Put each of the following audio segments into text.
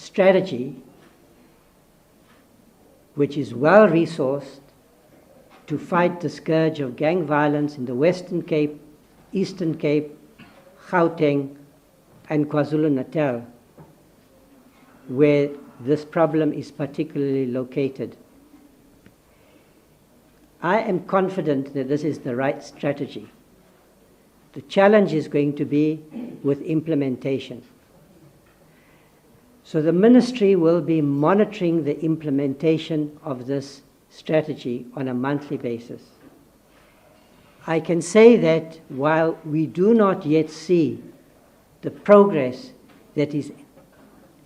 strategy which is well resourced to fight the scourge of gang violence in the Western Cape, Eastern Cape, Gauteng, and KwaZulu-Natal, where this problem is particularly located. I am confident that this is the right strategy. The challenge is going to be with implementation. So the ministry will be monitoring the implementation of this strategy on a monthly basis. I can say that while we do not yet see the progress that is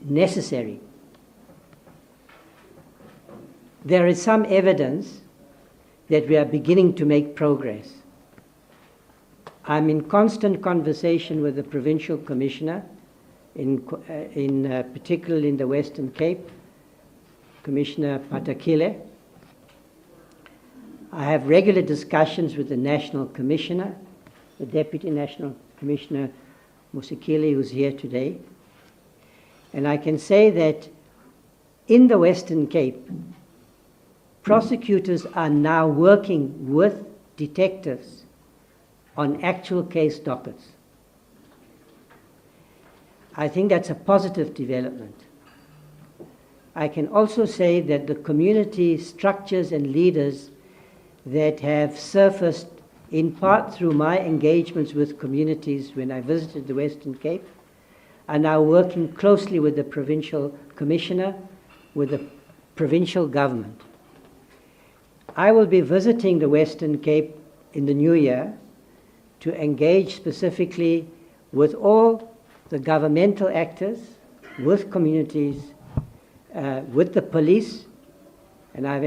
necessary, there is some evidence that we are beginning to make progress. I'm in constant conversation with the provincial commissioner, particularly in the Western Cape, Commissioner Patakile. I have regular discussions with the National Commissioner, the Deputy National Commissioner Musikili, who's here today. And I can say that in the Western Cape, prosecutors are now working with detectives on actual case dockets. I think that's a positive development. I can also say that the community structures and leaders that have surfaced in part through my engagements with communities when I visited the Western Cape are now working closely with the provincial commissioner, with the provincial government. I will be visiting the Western Cape in the new year to engage specifically with all the governmental actors, with communities, with the police, and I've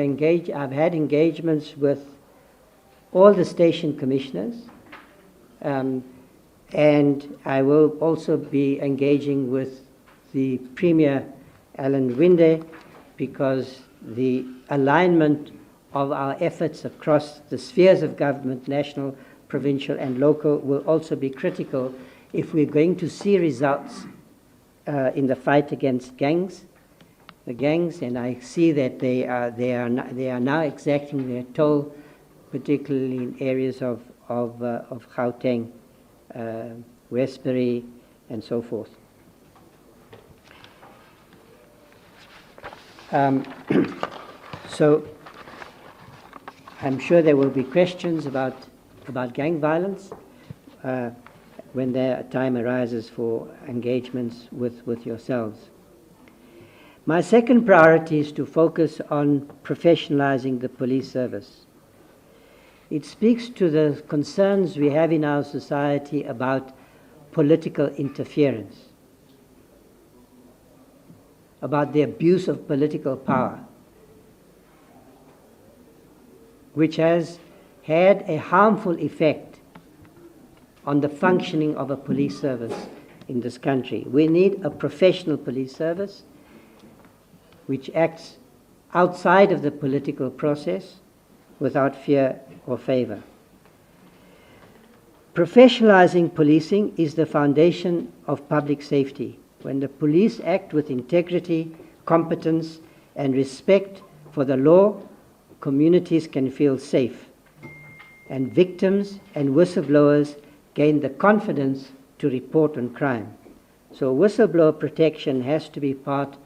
had engagements with all the station commissioners, and I will also be engaging with the Premier Alan Winde, because the alignment of our efforts across the spheres of government, national, provincial, and local, will also be critical if we're going to see results in the fight against the gangs, and I see that they are now exacting their toll, particularly in areas of Gauteng, Westbury, and so forth. So I'm sure there will be questions about gang violence when the time arises for engagements with yourselves. My second priority is to focus on professionalizing the police service. It speaks to the concerns we have in our society about political interference, about the abuse of political power, which has had a harmful effect on the functioning of a police service in this country. We need a professional police service which acts outside of the political process without fear or favor. Professionalizing policing is the foundation of public safety. When the police act with integrity, competence, and respect for the law, communities can feel safe, and victims and whistleblowers gain the confidence to report on crime. So whistleblower protection has to be part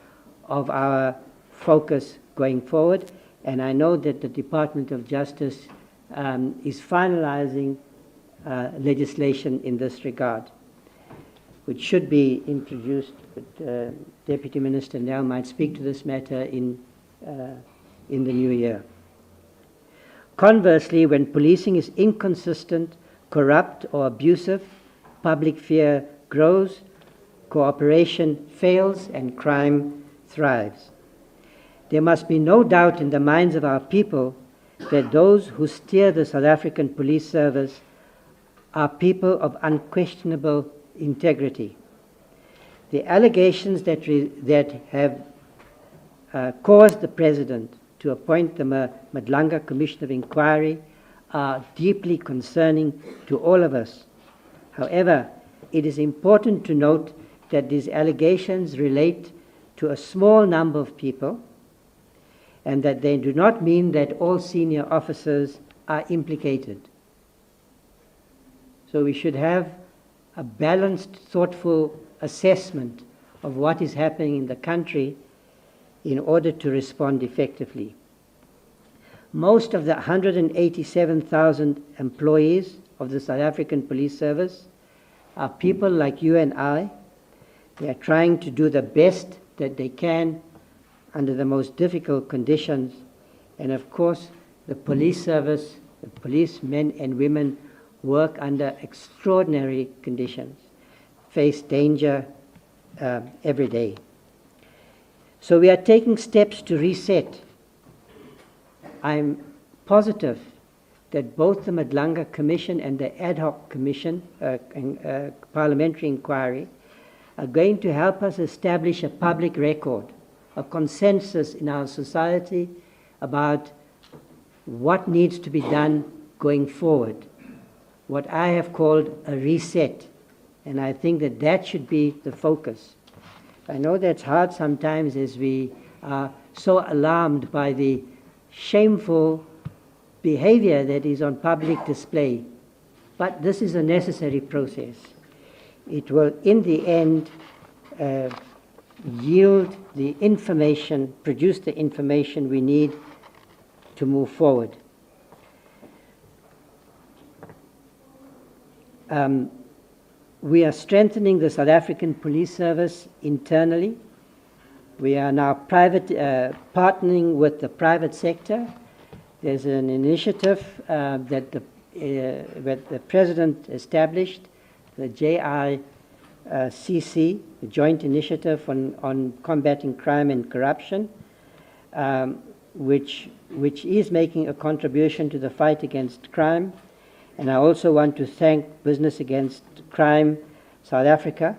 of our focus going forward, and I know that the Department of Justice is finalizing legislation in this regard, which should be introduced, but Deputy Minister Nel might speak to this matter in the new year. Conversely, when policing is inconsistent, corrupt, or abusive, public fear grows, cooperation fails, and crime thrives. There must be no doubt in the minds of our people that those who steer the South African police service are people of unquestionable integrity. The allegations that have caused the President to appoint the Madlanga Commission of Inquiry are deeply concerning to all of us. However, it is important to note that these allegations relate to a small number of people, and that they do not mean that all senior officers are implicated. So we should have a balanced, thoughtful assessment of what is happening in the country in order to respond effectively. Most of the 187,000 employees of the South African Police Service are people like you and I. They are trying to do the best that they can under the most difficult conditions. And of course, the police service, the policemen and women work under extraordinary conditions, face danger every day. So we are taking steps to reset. I'm positive that both the Madlanga Commission and the Ad Hoc Commission, Parliamentary Inquiry, are going to help us establish a public record, a consensus in our society about what needs to be done going forward, what I have called a reset. And I think that that should be the focus. I know that's hard sometimes as we are so alarmed by the shameful behavior that is on public display. But this is a necessary process. It will, in the end, yield the information, produce the information we need to move forward. We are strengthening the South African Police Service internally. We are now partnering with the private sector. There's an initiative that the President established, the JICC, the Joint Initiative on Combating Crime and Corruption, which is making a contribution to the fight against crime. And I also want to thank Business Against Crime South Africa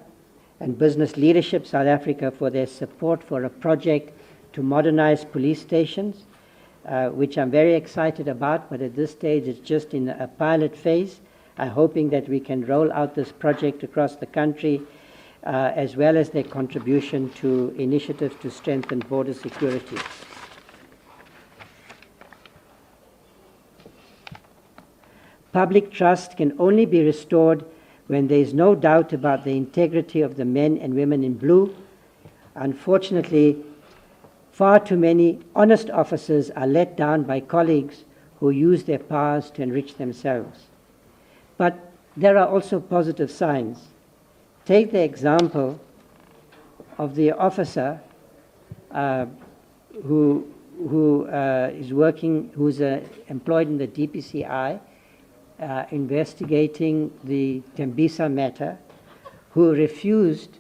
and Business Leadership South Africa for their support for a project to modernize police stations, which I'm very excited about, but at this stage it's just in a pilot phase. I'm hoping that we can roll out this project across the country, as well as their contribution to initiatives to strengthen border security. Public trust can only be restored when there is no doubt about the integrity of the men and women in blue. Unfortunately, far too many honest officers are let down by colleagues who use their powers to enrich themselves. But there are also positive signs. Take the example of the officer who's employed in the DPCI, investigating the Tembisa matter, who refused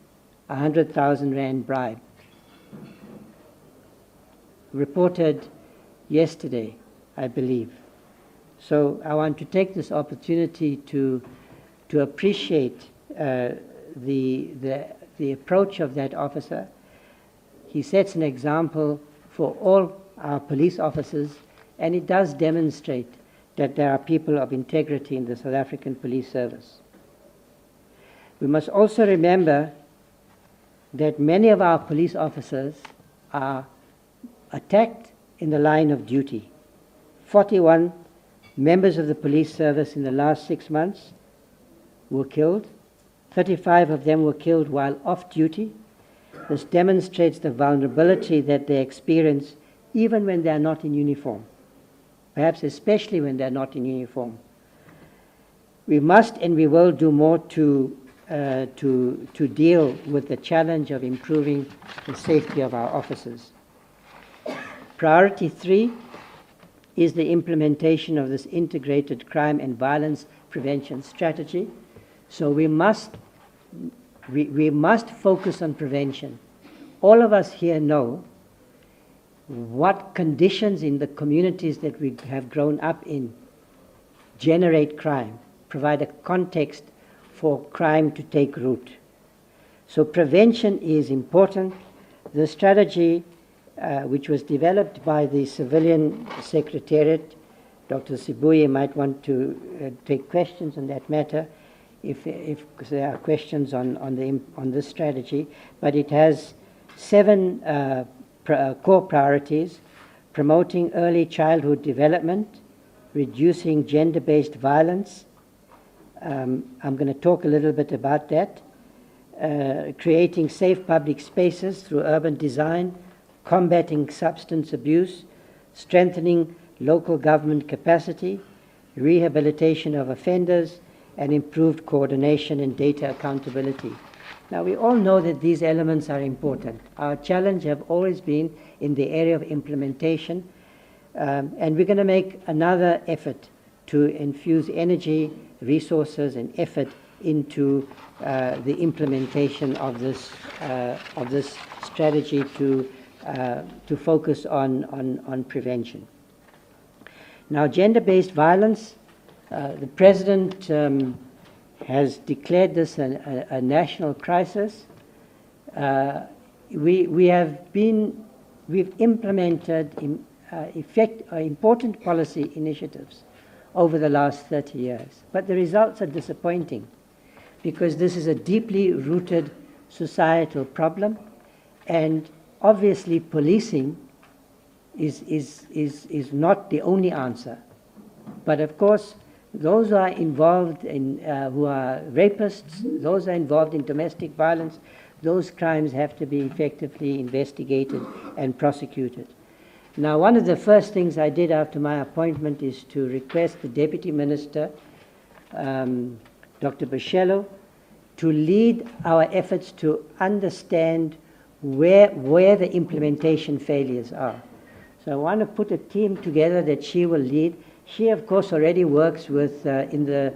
a 100,000 rand bribe. Reported yesterday, I believe. So I want to take this opportunity to appreciate the approach of that officer. He sets an example for all our police officers, and it does demonstrate that there are people of integrity in the South African Police Service. We must also remember that many of our police officers are attacked in the line of duty. 41 members of the police service in the last 6 months were killed. 35 of them were killed while off duty. This demonstrates the vulnerability that they experience even when they are not in uniform, perhaps especially when they're not in uniform. We must and we will do more to deal with the challenge of improving the safety of our officers. Priority 3 is the implementation of this integrated crime and violence prevention strategy. So we must focus on prevention. All of us here know what conditions in the communities that we have grown up in generate crime, provide a context for crime to take root. So prevention is important. The strategy, which was developed by the Civilian Secretariat, Dr. Sibuye might want to take questions on that matter if there are questions on this strategy, but it has 7 core priorities: promoting early childhood development, reducing gender-based violence. I'm going to talk a little bit about that. Creating safe public spaces through urban design, combating substance abuse, strengthening local government capacity, rehabilitation of offenders, and improved coordination and data accountability. Now, we all know that these elements are important. Our challenge have always been in the area of implementation, and we're going to make another effort to infuse energy, resources, and effort into the implementation of this strategy to focus on prevention. Now, gender-based violence, the President has declared this a national crisis. We've implemented important policy initiatives over the last 30 years, but the results are disappointing because this is a deeply rooted societal problem, and obviously policing is not the only answer. But of course, those who are involved in, who are rapists, those who are involved in domestic violence, those crimes have to be effectively investigated and prosecuted. Now, one of the first things I did after my appointment is to request the Deputy Minister, Dr. Boshelo, to lead our efforts to understand where the implementation failures are. So I want to put a team together that she will lead. She, of course, already works with in the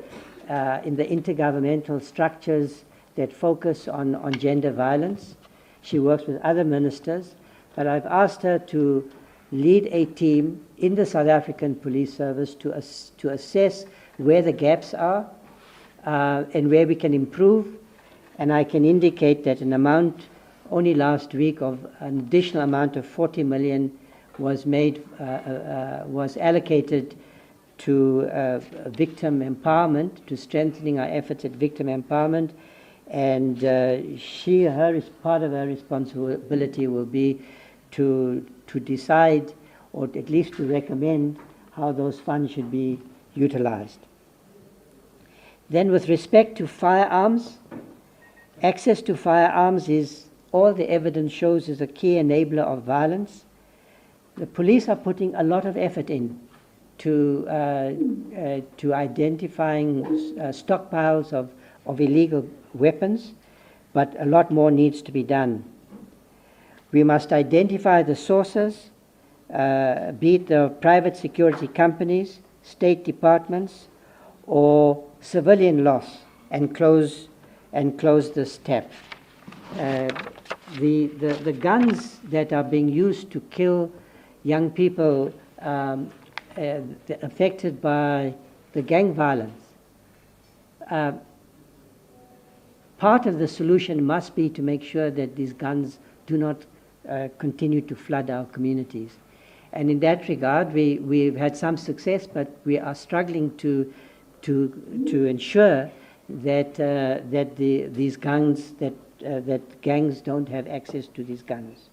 intergovernmental structures that focus on gender violence. She works with other ministers, but I've asked her to lead a team in the South African Police Service to assess where the gaps are and where we can improve. And I can indicate that an amount only last week of an additional amount of 40 million was allocated to victim empowerment, to strengthening our efforts at victim empowerment. And part of her responsibility will be to decide, or at least to recommend, how those funds should be utilized. Then with respect to firearms, access to firearms is, all the evidence shows, is a key enabler of violence. The police are putting a lot of effort in to identifying stockpiles of illegal weapons, but a lot more needs to be done. We must identify the sources, be it the private security companies, state departments, or civilian loss, and close this tap. The guns that are being used to kill young people affected by the gang violence, part of the solution must be to make sure that these guns do not continue to flood our communities. And in that regard, we've had some success, but we are struggling to ensure that these guns, that gangs don't have access to these guns.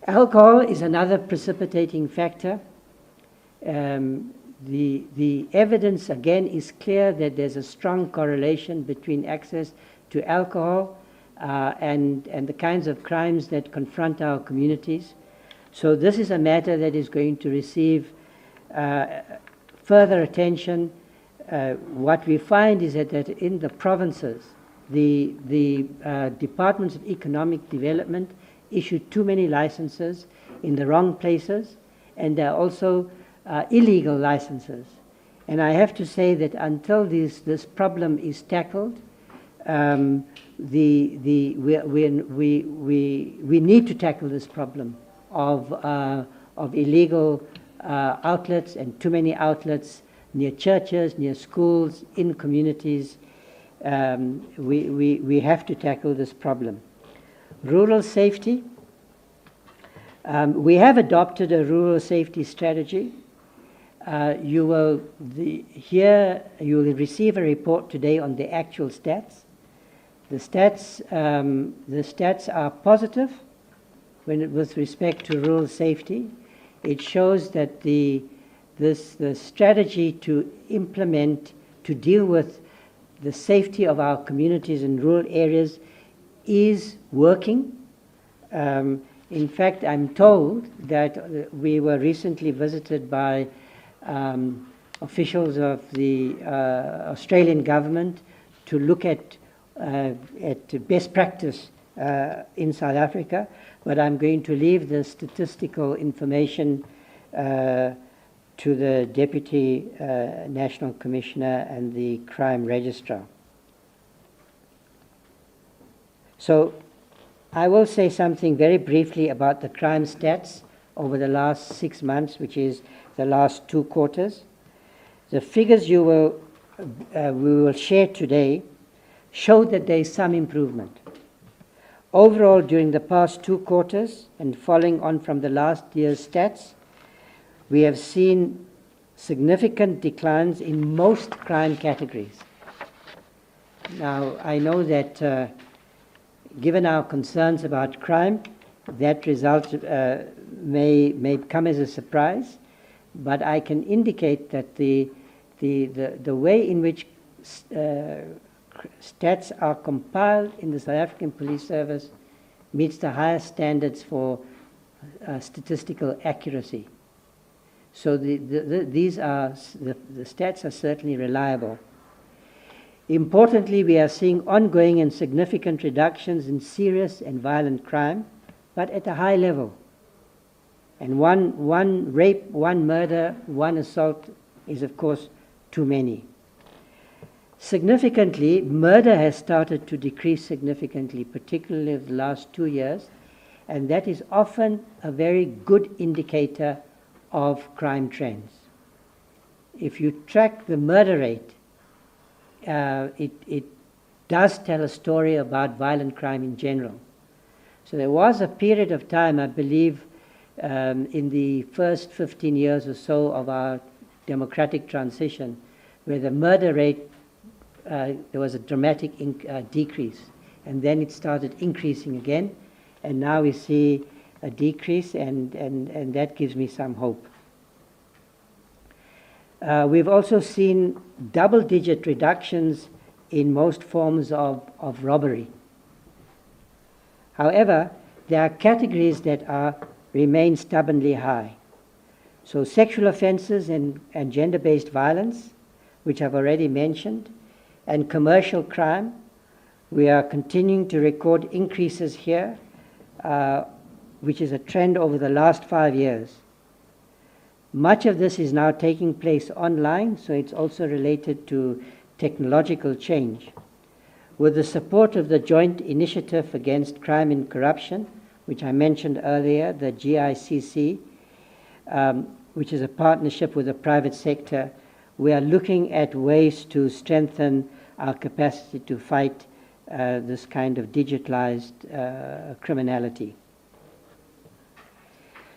Alcohol is another precipitating factor. The evidence again is clear that there's a strong correlation between access to alcohol and the kinds of crimes that confront our communities. So this is a matter that is going to receive further attention. What we find is that in the provinces, the departments of economic development issue too many licenses in the wrong places, and there are also illegal licenses. And I have to say that until this problem is tackled, we need to tackle this problem of illegal outlets, and too many outlets near churches, near schools, in communities. We have to tackle this problem. Rural safety. We have adopted a rural safety strategy. You will receive a report today on the actual stats. The stats are positive with respect to rural safety. It shows that the strategy to implement, to deal with the safety of our communities in rural areas is working. In fact, I'm told that we were recently visited by officials of the Australian government to look at best practice in South Africa, but I'm going to leave the statistical information to the Deputy National Commissioner and the Crime Registrar. So I will say something very briefly about the crime stats over the last 6 months, which is the last 2 quarters. The figures we will share today show that there is some improvement. Overall, during the past 2 quarters, and following on from the last year's stats, we have seen significant declines in most crime categories. Now, I know that given our concerns about crime, that result may come as a surprise, but I can indicate that the way in which stats are compiled in the South African Police Service meets the highest standards for statistical accuracy. So the stats are certainly reliable. Importantly, we are seeing ongoing and significant reductions in serious and violent crime, but at a high level. And one rape, one murder, one assault is, of course, too many. Significantly, murder has started to decrease significantly, particularly over the last 2 years, and that is often a very good indicator of crime trends. If you track the murder rate, it does tell a story about violent crime in general. So there was a period of time, I believe, in the first 15 years or so of our democratic transition, where the murder rate, there was a dramatic decrease, and then it started increasing again, and now we see a decrease, and that gives me some hope. We've also seen double-digit reductions in most forms of robbery. However, there are categories that remain stubbornly high. So sexual offenses and gender-based violence, which I've already mentioned, and commercial crime, we are continuing to record increases here, which is a trend over the last 5 years. Much of this is now taking place online, so it's also related to technological change. With the support of the Joint Initiative Against Crime and Corruption, which I mentioned earlier, the GICC, which is a partnership with the private sector, we are looking at ways to strengthen our capacity to fight this kind of digitalized criminality.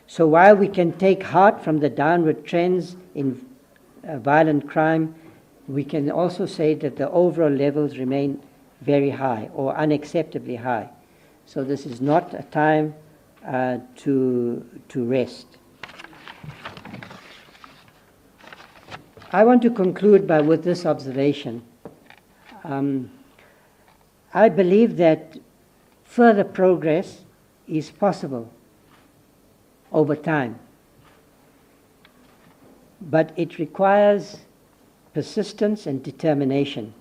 So while we can take heart from the downward trends in violent crime, we can also say that the overall levels remain very high or unacceptably high. So this is not a time to rest. I want to conclude with this observation. I believe that further progress is possible over time, but it requires persistence and determination.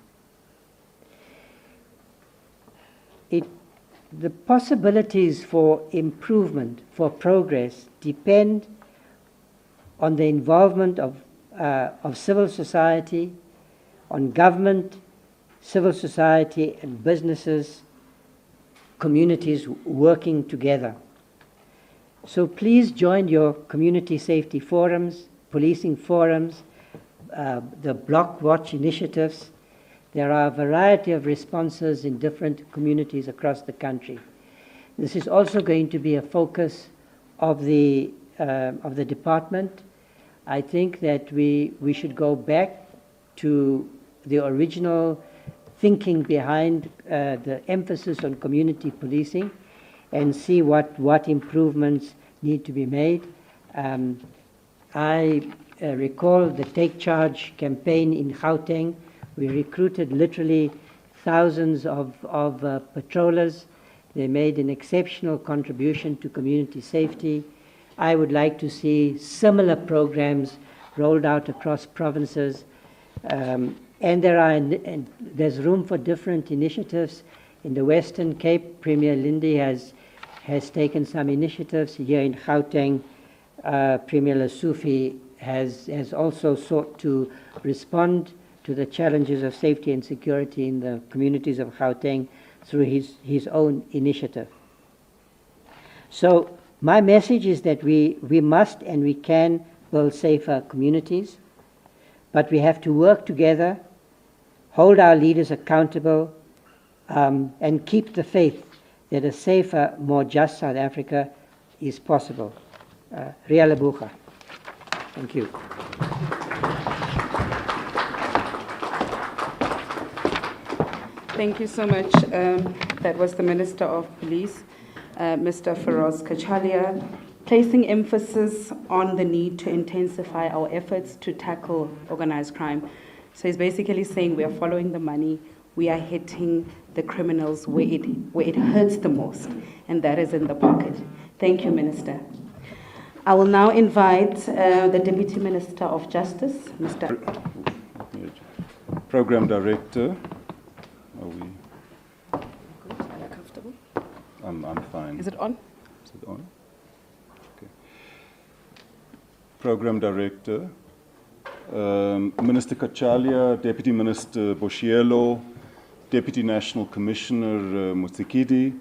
The possibilities for improvement, for progress, depend on the involvement of civil society, on government, civil society, and businesses, communities working together. So please join your community safety forums, policing forums, the Block Watch initiatives. There are a variety of responses in different communities across the country. This is also going to be a focus of the department. I think that we should go back to the original thinking behind the emphasis on community policing and see what improvements need to be made. I recall the Take Charge campaign in Gauteng. We recruited literally thousands of patrollers. They made an exceptional contribution to community safety. I would like to see similar programs rolled out across provinces. And there's room for different initiatives. In the Western Cape, Premier Lindy has taken some initiatives. Here in Gauteng, Premier Lesufi has also sought to respond to the challenges of safety and security in the communities of Gauteng through his own initiative. So my message is that we must and we can build safer communities, but we have to work together, hold our leaders accountable, and keep the faith that a safer, more just South Africa is possible. Ria Lebuga. Thank you. Thank you so much. That was the Minister of Police, Mr. Feroz Kachalia, placing emphasis on the need to intensify our efforts to tackle organized crime. So he's basically saying we are following the money, we are hitting the criminals where it hurts the most, and that is in the pocket. Thank you, Minister. I will now invite the Deputy Minister of Justice, Mr. Program Director. Are we? Good. Are you comfortable? I'm fine. Is it on? Is it on? Okay. Program Director, Minister Kachalia, Deputy Minister Boshielo, Deputy National Commissioner Mutsikidi,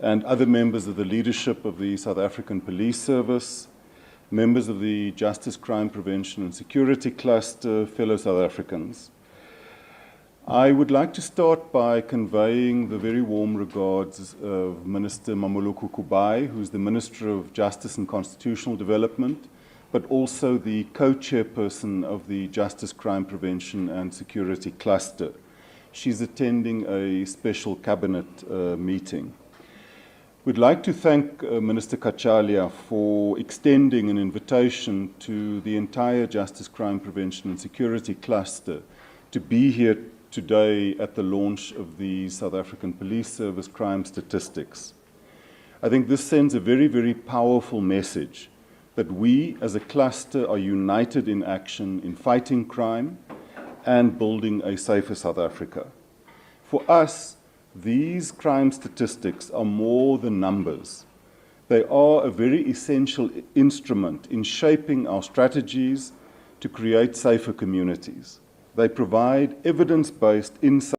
and other members of the leadership of the South African Police Service, members of the Justice, Crime Prevention and Security Cluster, fellow South Africans. I would like to start by conveying the very warm regards of Minister Mamoloko Kubai, who is the Minister of Justice and Constitutional Development, but also the co-chairperson of the Justice, Crime Prevention and Security Cluster. She's attending a special cabinet meeting. We'd like to thank Minister Kachalia for extending an invitation to the entire Justice, Crime Prevention and Security Cluster to be here today at the launch of the South African Police Service crime statistics. I think this sends a very, very powerful message that we as a cluster are united in action in fighting crime and building a safer South Africa. For us, these crime statistics are more than numbers. They are a very essential instrument in shaping our strategies to create safer communities. They provide evidence-based insight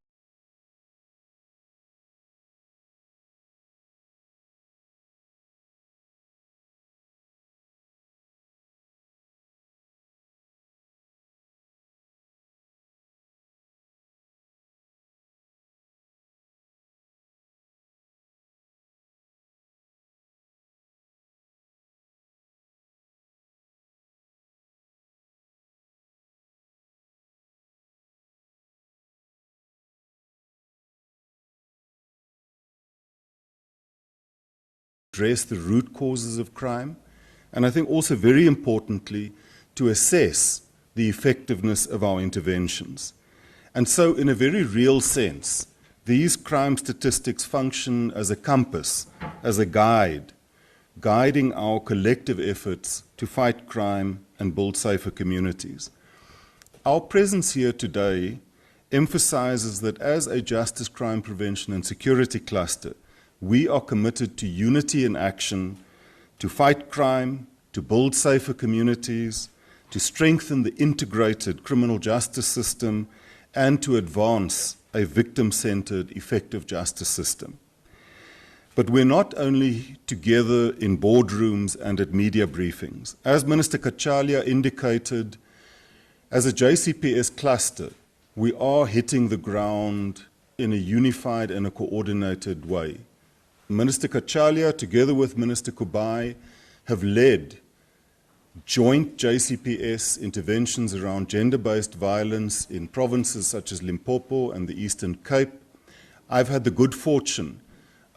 address the root causes of crime, and I think also very importantly, to assess the effectiveness of our interventions. And so in a very real sense, these crime statistics function as a compass, as a guide, guiding our collective efforts to fight crime and build safer communities. Our presence here today emphasizes that as a Justice, Crime Prevention and Security Cluster, we are committed to unity in action, to fight crime, to build safer communities, to strengthen the integrated criminal justice system, and to advance a victim-centered, effective justice system. But we're not only together in boardrooms and at media briefings. As Minister Kachalia indicated, as a JCPS cluster, we are hitting the ground in a unified and a coordinated way. Minister Kachalia, together with Minister Kubai, have led joint JCPS interventions around gender-based violence in provinces such as Limpopo and the Eastern Cape. I've had the good fortune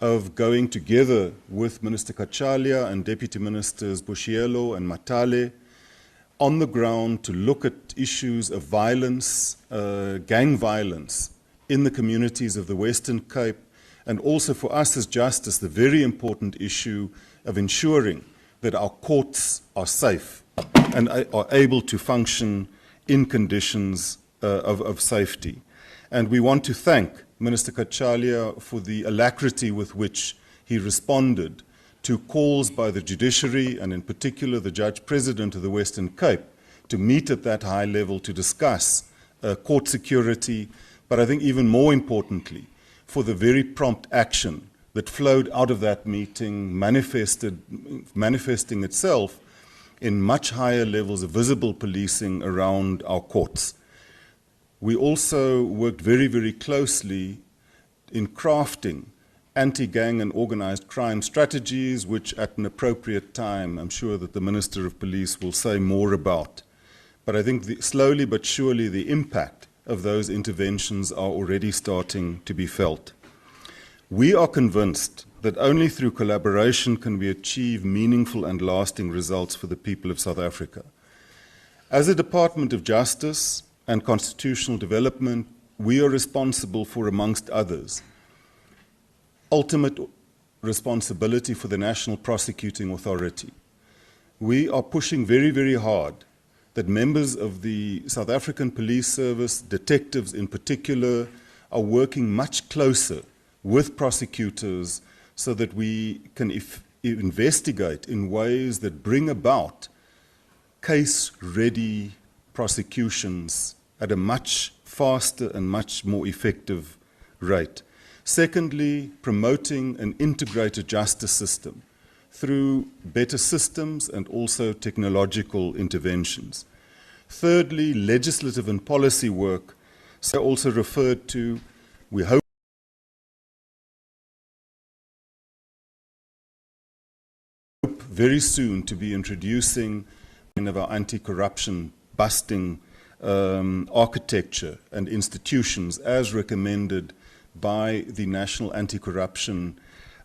of going together with Minister Kachalia and Deputy Ministers Bushielo and Matale on the ground to look at issues of violence, gang violence in the communities of the Western Cape, and also for us as Justice, the very important issue of ensuring that our courts are safe and are able to function in conditions of safety. And we want to thank Minister Kachalia for the alacrity with which he responded to calls by the judiciary, and in particular the Judge President of the Western Cape, to meet at that high level to discuss court security, but I think even more importantly, for the very prompt action that flowed out of that meeting, manifesting itself in much higher levels of visible policing around our courts. We also worked very, very closely in crafting anti-gang and organized crime strategies, which at an appropriate time, I'm sure that the Minister of Police will say more about. But I think slowly but surely the impact of those interventions are already starting to be felt. We are convinced that only through collaboration can we achieve meaningful and lasting results for the people of South Africa. As a Department of Justice and Constitutional Development, we are responsible for, amongst others, ultimate responsibility for the National Prosecuting Authority. We are pushing very, very hard that members of the South African Police Service, detectives in particular, are working much closer with prosecutors so that we can investigate in ways that bring about case-ready prosecutions at a much faster and much more effective rate. Secondly, promoting an integrated justice system through better systems and also technological interventions. Thirdly, legislative and policy work. So also referred to, we hope very soon to be introducing one of our anti-corruption busting architecture and institutions as recommended by the National Anti-Corruption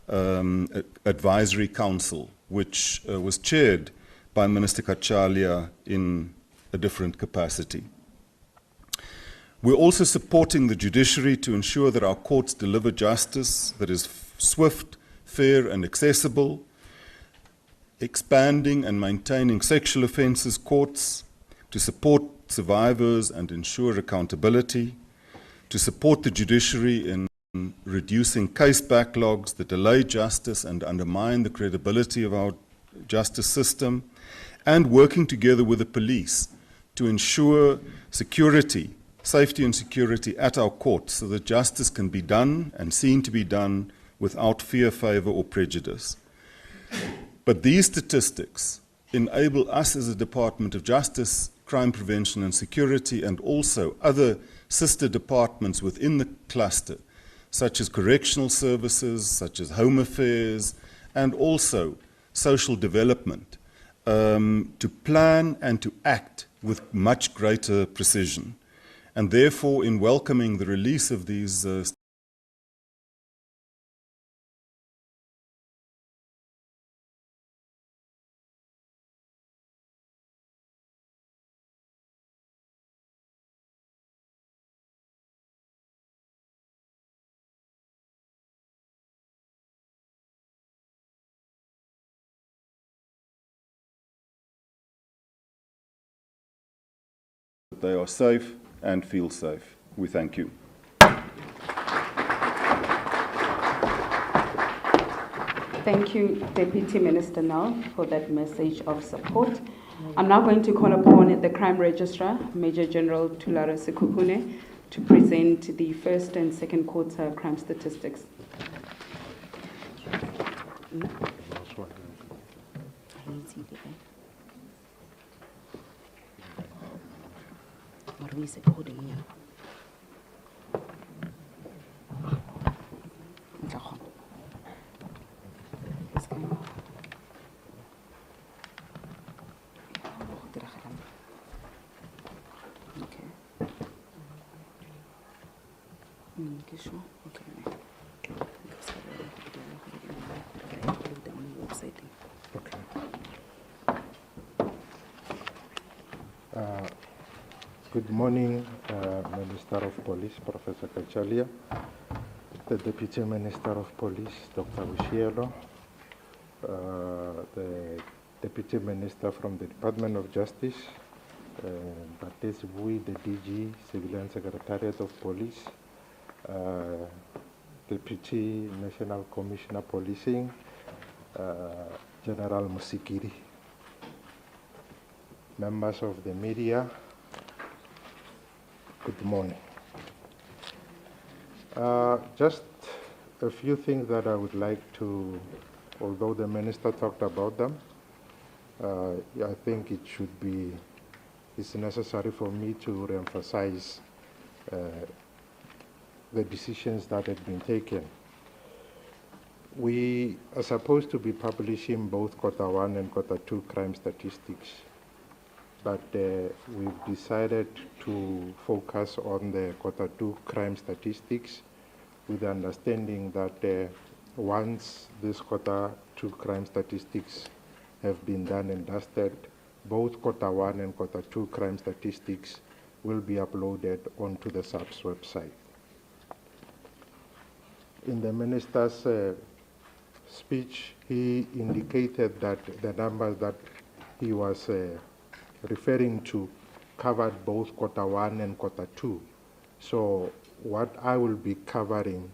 Advisory Council, which was chaired by Minister Kachalia in a different capacity. We're also supporting the judiciary to ensure that our courts deliver justice that is swift, fair and accessible, expanding and maintaining sexual offences courts, to support survivors and ensure accountability, to support the judiciary in reducing case backlogs that delay justice and undermine the credibility of our justice system, and working together with the police to ensure security, safety and security at our courts so that justice can be done and seen to be done without fear, favour or prejudice. But these statistics enable us as a Department of Justice, Crime Prevention and Security, and also other sister departments within the cluster, such as correctional services, such as home affairs, and also social development, to plan and to act with much greater precision. And therefore, in welcoming the release of these they are safe and feel safe. We thank you. Thank you, Deputy Minister Nel, for that message of support. I'm now going to call upon the Crime Registrar, Major General Thulara Sekhukhune, to present the first and second quarter crime statistics. you sure? Okay. Okay. Good morning, Minister of Police, Professor Kachalia, the Deputy Minister of Police, Dr. Bushielo, the Deputy Minister from the Department of Justice, Baptiste Bui, the DG, Civilian Secretariat of Police, Deputy National Commissioner Policing, General Musikiri, members of the media, good morning. Just a few things that I would like to, although the Minister talked about them, I think it's necessary for me to reemphasize the decisions that have been taken. We are supposed to be publishing both Q1 and Q2 crime statistics, but we've decided to focus on the Q2 crime statistics with the understanding that once these Q2 crime statistics have been done and dusted, both Q1 and Q2 crime statistics will be uploaded onto the SAPS website. In the Minister's speech, he indicated that the numbers that he was referring to covered both Q1 and Q2. So what I will be covering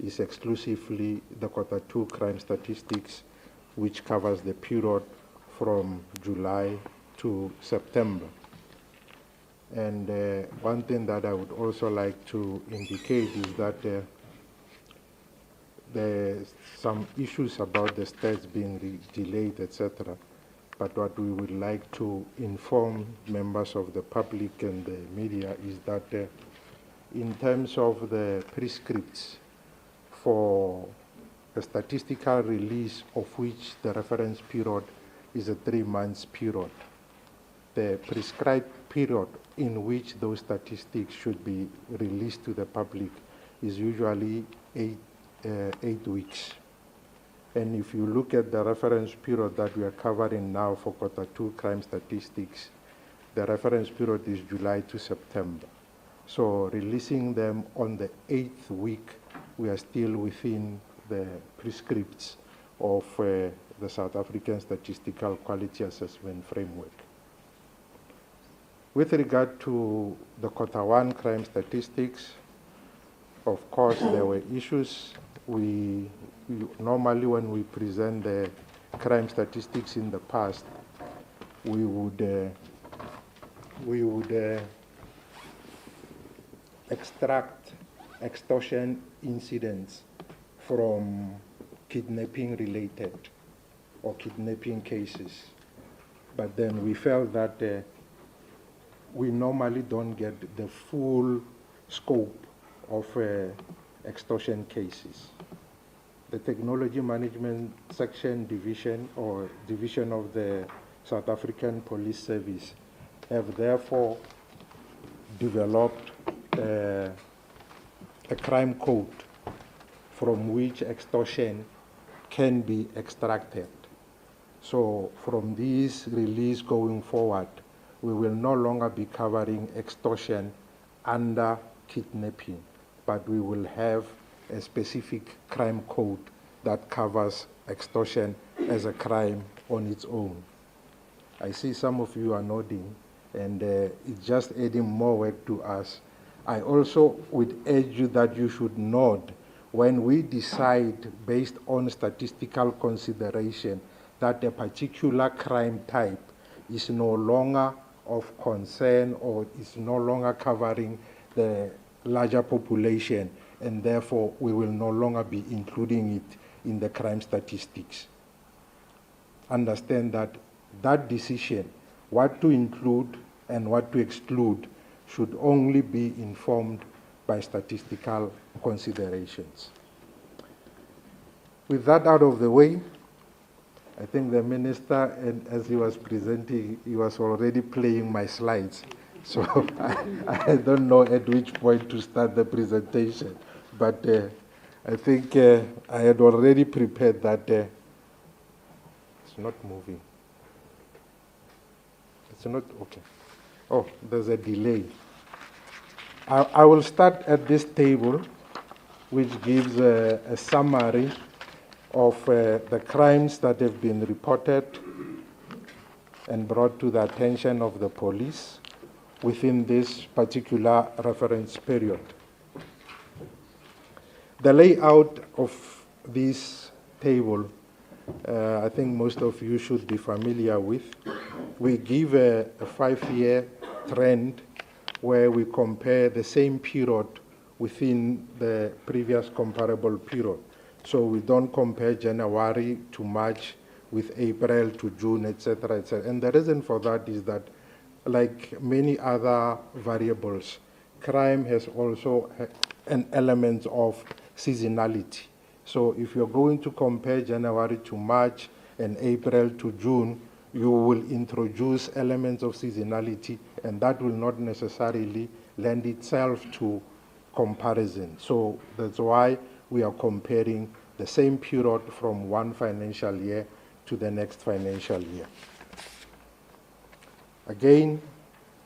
is exclusively the Q2 crime statistics, which covers the period from July to September. And one thing that I would also like to indicate is that there's some issues about the stats being delayed, etc. But what we would like to inform members of the public and the media is that in terms of the prescripts for a statistical release of which the reference period is a 3-month period, the prescribed period in which those statistics should be released to the public is usually 8 weeks. And if you look at the reference period that we are covering now for Q2 crime statistics, the reference period is July to September. So releasing them on the 8th week, we are still within the prescripts of the South African Statistical Quality Assessment Framework. With regard to the Q1 crime statistics, of course, there were issues. Normally, when we present the crime statistics in the past, we would extract extortion incidents from kidnapping related or kidnapping cases. But then we felt that we normally don't get the full scope of extortion cases. The Technology Management Section Division or Division of the South African Police Service have therefore developed a crime code from which extortion can be extracted. So from this release going forward, we will no longer be covering extortion under kidnapping, but we will have a specific crime code that covers extortion as a crime on its own. I see some of you are nodding, and it's just adding more work to us. I also would urge you that you should nod when we decide, based on statistical consideration, that a particular crime type is no longer of concern or is no longer covering the larger population, and therefore we will no longer be including it in the crime statistics. Understand that that decision, what to include and what to exclude, should only be informed by statistical considerations. With that out of the way, I think the minister, and as he was presenting, he was already playing my slides. So I don't know at which point to start the presentation. but I think I had already prepared that. It's not moving. It's not, okay. Oh, there's a delay. I will start at this table, which gives a summary of the crimes that have been reported and brought to the attention of the police within this particular reference period. The layout of this table, I think most of you should be familiar with. We give a 5-year trend where we compare the same period within the previous comparable period. So we don't compare January to March with April to June, etc., etc. And the reason for that is that, like many other variables, crime has also an element of seasonality. So if you're going to compare January to March and April to June, you will introduce elements of seasonality, and that will not necessarily lend itself to comparison. So that's why we are comparing the same period from one financial year to the next financial year. Again,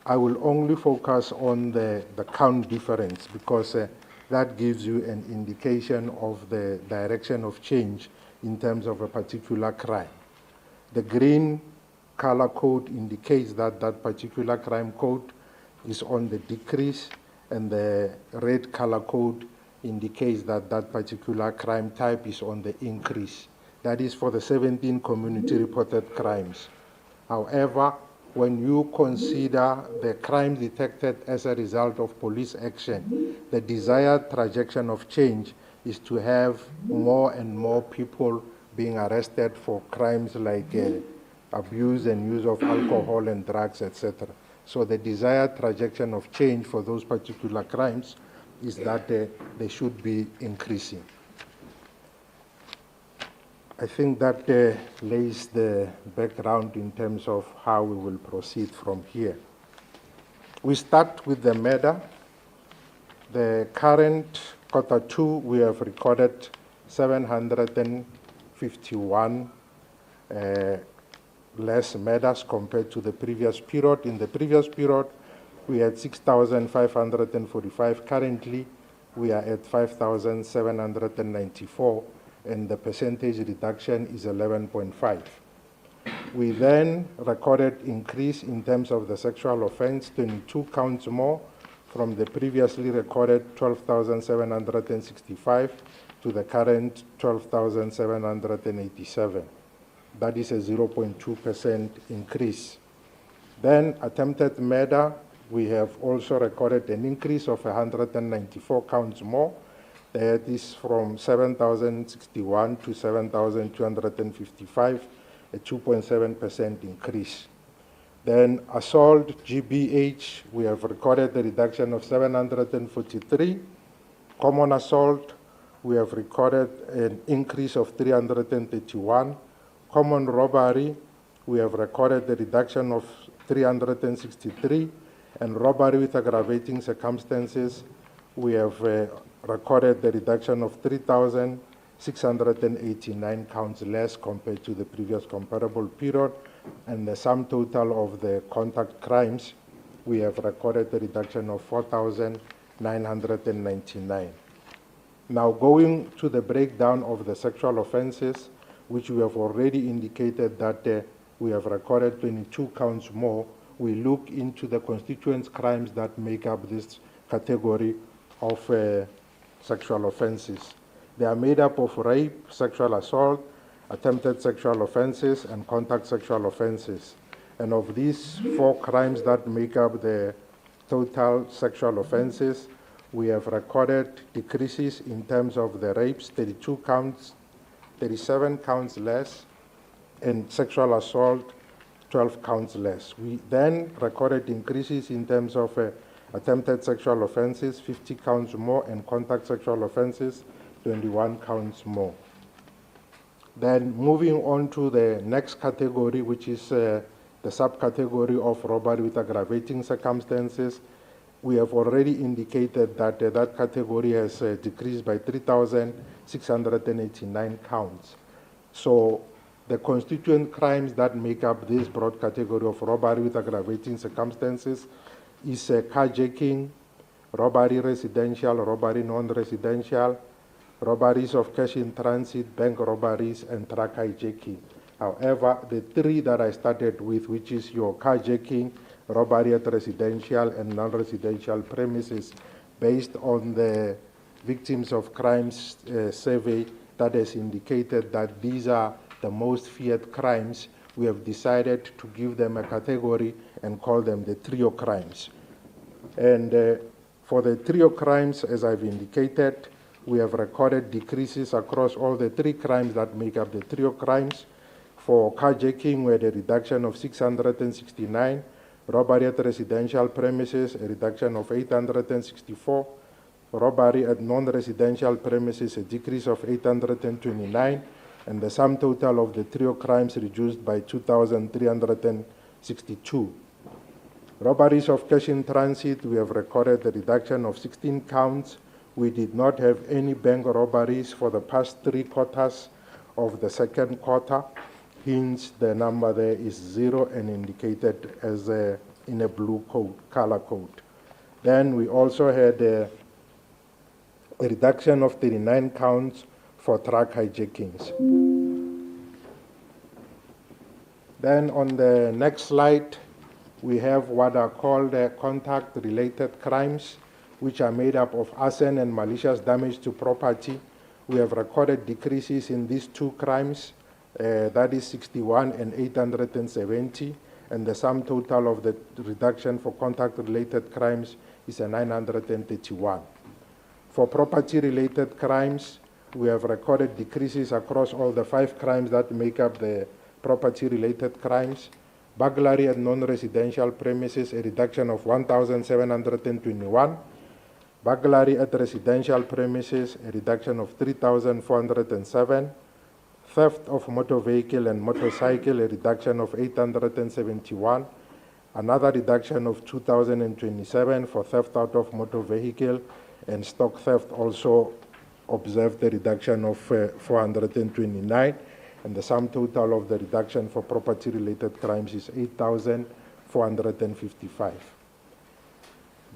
I will only focus on the count difference because that gives you an indication of the direction of change in terms of a particular crime. The green color code indicates that that particular crime code is on the decrease, and the red color code indicates that that particular crime type is on the increase. That is for the 17 community reported crimes. However, when you consider the crimes detected as a result of police action, the desired trajectory of change is to have more and more people being arrested for crimes like abuse and use of alcohol and drugs, etc. So the desired trajectory of change for those particular crimes is that they should be increasing. I think that lays the background in terms of how we will proceed from here. We start with the murder. The current Q2, we have recorded 751 less murders compared to the previous period. In the previous period, we had 6,545. Currently, we are at 5,794, and the percentage reduction is 11.5. We then recorded increase in terms of the sexual offense, 22 counts more from the previously recorded 12,765 to the current 12,787. That is a 0.2% increase. Then attempted murder, we have also recorded an increase of 194 counts more. That is from 7,061 to 7,255, a 2.7% increase. Then assault, GBH, we have recorded a reduction of 743. Common assault, we have recorded an increase of 331. Common robbery, we have recorded a reduction of 363. And robbery with aggravating circumstances, we have recorded the reduction of 3,689 counts less compared to the previous comparable period. And the sum total of the contact crimes, we have recorded a reduction of 4,999. Now going to the breakdown of the sexual offenses, which we have already indicated that we have recorded 22 counts more, we look into the constituent crimes that make up this category of sexual offenses. They are made up of rape, sexual assault, attempted sexual offenses, and contact sexual offenses. And of these 4 crimes that make up the total sexual offenses, we have recorded decreases in terms of the rapes, 32 counts, 37 counts less, and sexual assault, 12 counts less. We then recorded increases in terms of attempted sexual offenses, 50 counts more, and contact sexual offenses, 21 counts more. Then moving on to the next category, which is the subcategory of robbery with aggravating circumstances. we have already indicated that that category has decreased by 3,689 counts. So the constituent crimes that make up this broad category of robbery with aggravating circumstances is carjacking, robbery residential, robbery non-residential, robberies of cash in transit, bank robberies, and truck hijacking. However, the three that I started with, which is your carjacking, robbery at residential and non-residential premises, based on the victims of crimes survey that has indicated that these are the most feared crimes, we have decided to give them a category and call them the trio crimes. And for the trio crimes, as I've indicated, we have recorded decreases across all the three crimes that make up the trio crimes. For carjacking, we had a reduction of 669, robbery at residential premises, a reduction of 864, robbery at non-residential premises, a decrease of 829, and the sum total of the trio crimes reduced by 2,362. Robberies of cash in transit, we have recorded a reduction of 16 counts. We did not have any bank robberies for the past 3 quarters of the second quarter. Hence, the number there is 0 and indicated as in a blue color code. Then we also had a reduction of 39 counts for truck hijackings. Then on the next slide, we have what are called contact-related crimes, which are made up of arson and malicious damage to property. We have recorded decreases in these 2 crimes, that is 61 and 870, and the sum total of the reduction for contact-related crimes is 931. For property-related crimes, we have recorded decreases across all the 5 crimes that make up the property-related crimes. Burglary at non-residential premises, a reduction of 1,721. Burglary at residential premises, a reduction of 3,407. Theft of motor vehicle and motorcycle, a reduction of 871. Another reduction of 2,027 for theft out of motor vehicle, and stock theft also observed a reduction of 429. And the sum total of the reduction for property-related crimes is 8,455.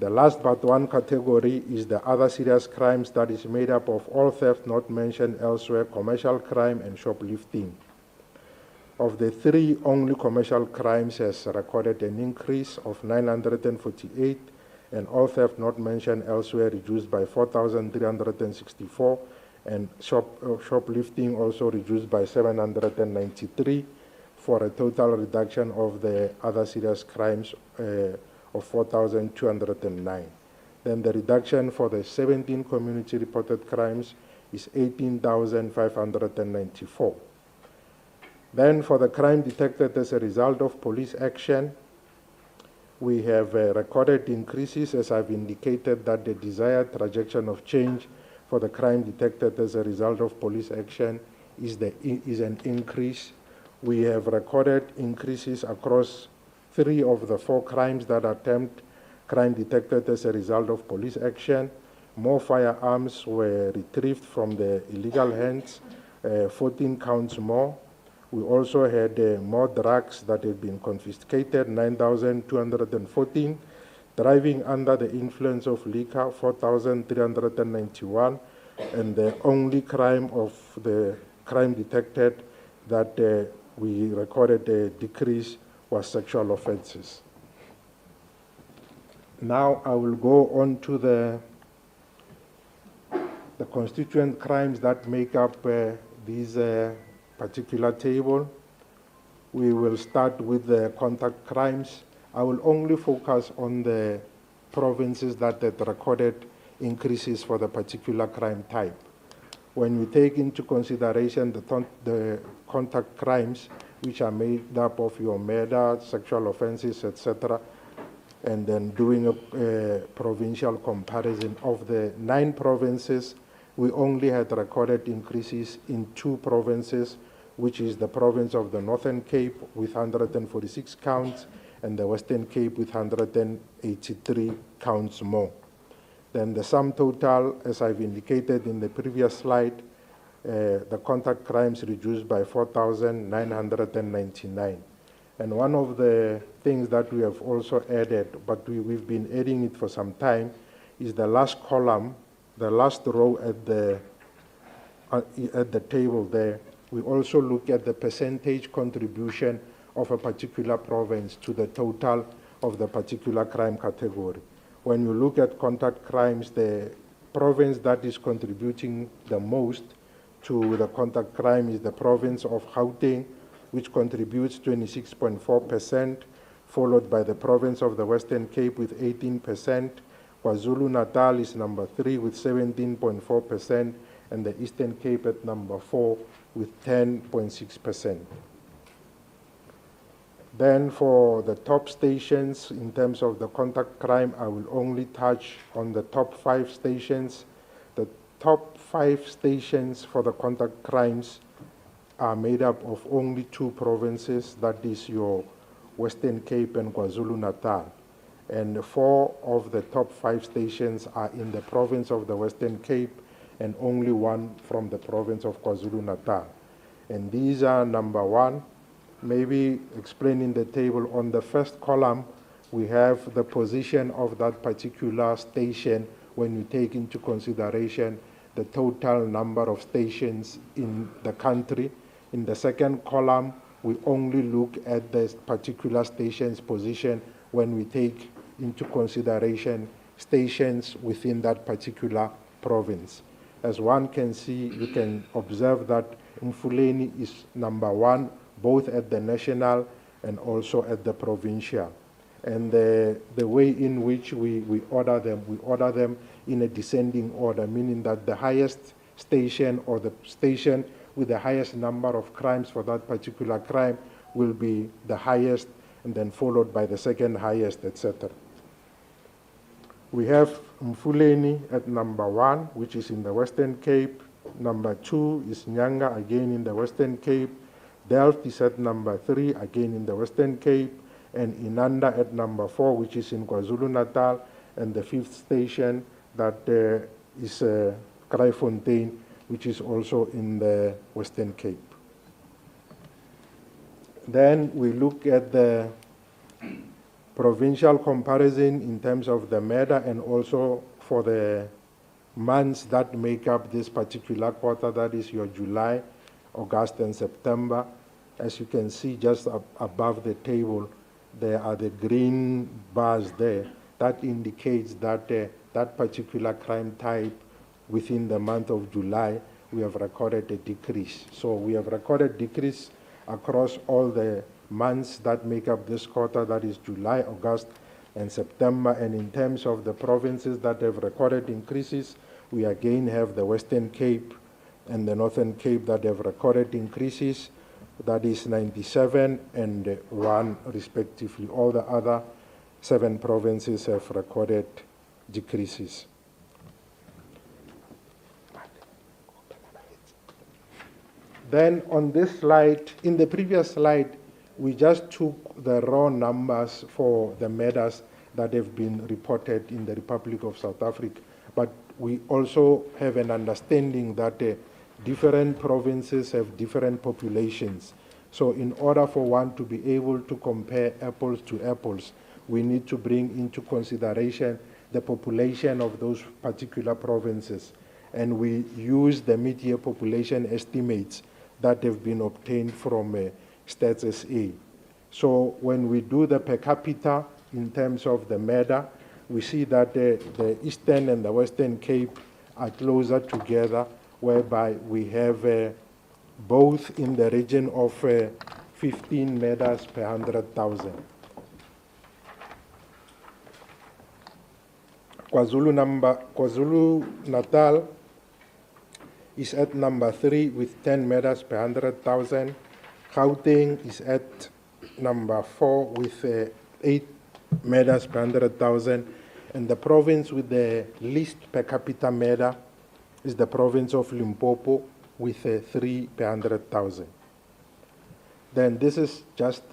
The last but one category is the other serious crimes, that is made up of all theft not mentioned elsewhere, commercial crime, and shoplifting. Of the 3, only commercial crimes has recorded an increase of 948, and all theft not mentioned elsewhere reduced by 4,364, and shoplifting also reduced by 793, for a total reduction of the other serious crimes of 4,209. Then the reduction for the 17 community reported crimes is 18,594. Then for the crime detected as a result of police action, we have recorded increases, as I've indicated, that the desired trajectory of change for the crime detected as a result of police action is an increase. We have recorded increases across 3 of the 4 crimes that are termed crime detected as a result of police action. More firearms were retrieved from the illegal hands, 14 counts more. We also had more drugs that had been confiscated, 9,214. Driving under the influence of liquor, 4,391. And the only crime of the crime detected that we recorded a decrease was sexual offenses. Now I will go on to the constituent crimes that make up this particular table. We will start with the contact crimes. I will only focus on the provinces that had recorded increases for the particular crime type. When we take into consideration the contact crimes, which are made up of your murder, sexual offenses, etc., and then doing a provincial comparison of the 9 provinces, we only had recorded increases in 2 provinces, which is the province of the Northern Cape with 146 counts, and the Western Cape with 183 counts more. Then the sum total, as I've indicated in the previous slide, the contact crimes reduced by 4,999. And one of the things that we have also added, but we've been adding it for some time, is the last column, the last row at the table there. We also look at the percentage contribution of a particular province to the total of the particular crime category. When you look at contact crimes, the province that is contributing the most to the contact crime is the province of Gauteng, which contributes 26.4%, followed by the province of the Western Cape with 18%. KwaZulu-Natal is number 3 with 17.4%, and the Eastern Cape at number 4 with 10.6%. Then for the top stations, in terms of the contact crime, I will only touch on the top 5 stations. The top 5 stations for the contact crimes are made up of only 2 provinces, that is your Western Cape and KwaZulu-Natal. And 4 of the top 5 stations are in the province of the Western Cape, and only 1 from the province of KwaZulu-Natal. And these are number 1, maybe explaining the table. On the first column, we have the position of that particular station when you take into consideration the total number of stations in the country. In the second column, we only look at the particular station's position when we take into consideration stations within that particular province. As one can see, you can observe that Mfuleni is number 1, both at the national and also at the provincial. And the way in which we order them in a descending order, meaning that the highest station or the station with the highest number of crimes for that particular crime will be the highest, and then followed by the second highest, etc. We have Mfuleni at number 1, which is in the Western Cape. Number 2 is Nyanga, again in the Western Cape. Delft is at number 3, again in the Western Cape, and Inanda at number 4, which is in KwaZulu-Natal, and the 5th station that is Kraaifontein, which is also in the Western Cape. Then we look at the provincial comparison in terms of the murder and also for the months that make up this particular quarter, that is your July, August, and September. As you can see just above the table, there are the green bars there. That indicates that that particular crime type within the month of July, we have recorded a decrease. So we have recorded decrease across all the months that make up this quarter, that is July, August, and September. And in terms of the provinces that have recorded increases, we again have the Western Cape and the Northern Cape that have recorded increases, that is 97 and 1 respectively. All the other 7 provinces have recorded decreases. Then on this slide, in the previous slide, we just took the raw numbers for the murders that have been reported in the Republic of South Africa. But we also have an understanding that different provinces have different populations. So in order for one to be able to compare apples to apples, we need to bring into consideration the population of those particular provinces. And we use the mid-year population estimates that have been obtained from Stats SA. So when we do the per capita in terms of the murder, we see that the Eastern and the Western Cape are closer together, whereby we have both in the region of 15 murders per 100,000. KwaZulu-Natal is at number 3 with 10 murders per 100,000. Gauteng is at number 4 with 8 murders per 100,000. And the province with the least per capita murder is the province of Limpopo with 3 per 100,000. Then this is just,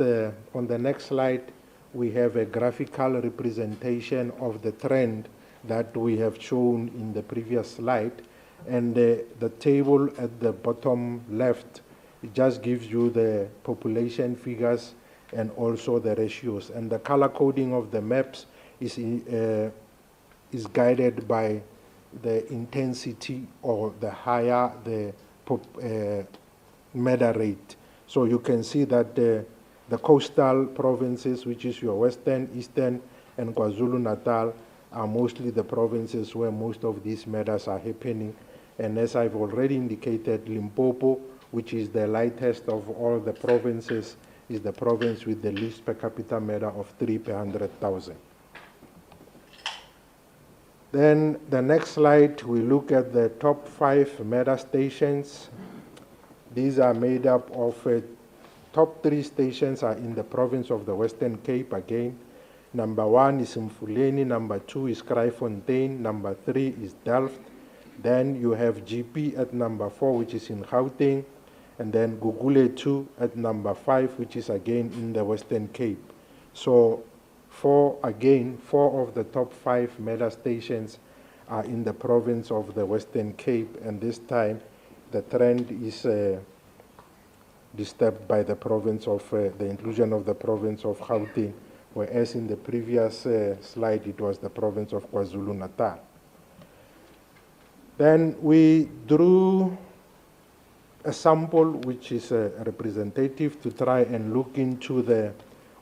on the next slide, we have a graphical representation of the trend that we have shown in the previous slide. And the table at the bottom left, it just gives you the population figures and also the ratios. And the color coding of the maps is guided by the intensity, or the higher the murder rate. So you can see that the coastal provinces, which is your Western, Eastern, and KwaZulu-Natal, are mostly the provinces where most of these murders are happening. And as I've already indicated, Limpopo, which is the lightest of all the provinces, is the province with the least per capita murder of 3 per 100,000. Then the next slide, we look at the top 5 murder stations. These are made up of top 3 stations are in the province of the Western Cape again. Number 1 is Mfuleni, number 2 is Kraaifontein, number 3 is Delft. Then you have GP at number 4, which is in Gauteng, and then Gugule 2 at number 5, which is again in the Western Cape. So 4 of the top 5 murder stations are in the province of the Western Cape, and this time the trend is disturbed by the province of the inclusion of the province of Gauteng, whereas in the previous slide it was the province of KwaZulu-Natal. Then we drew a sample which is representative to try and look into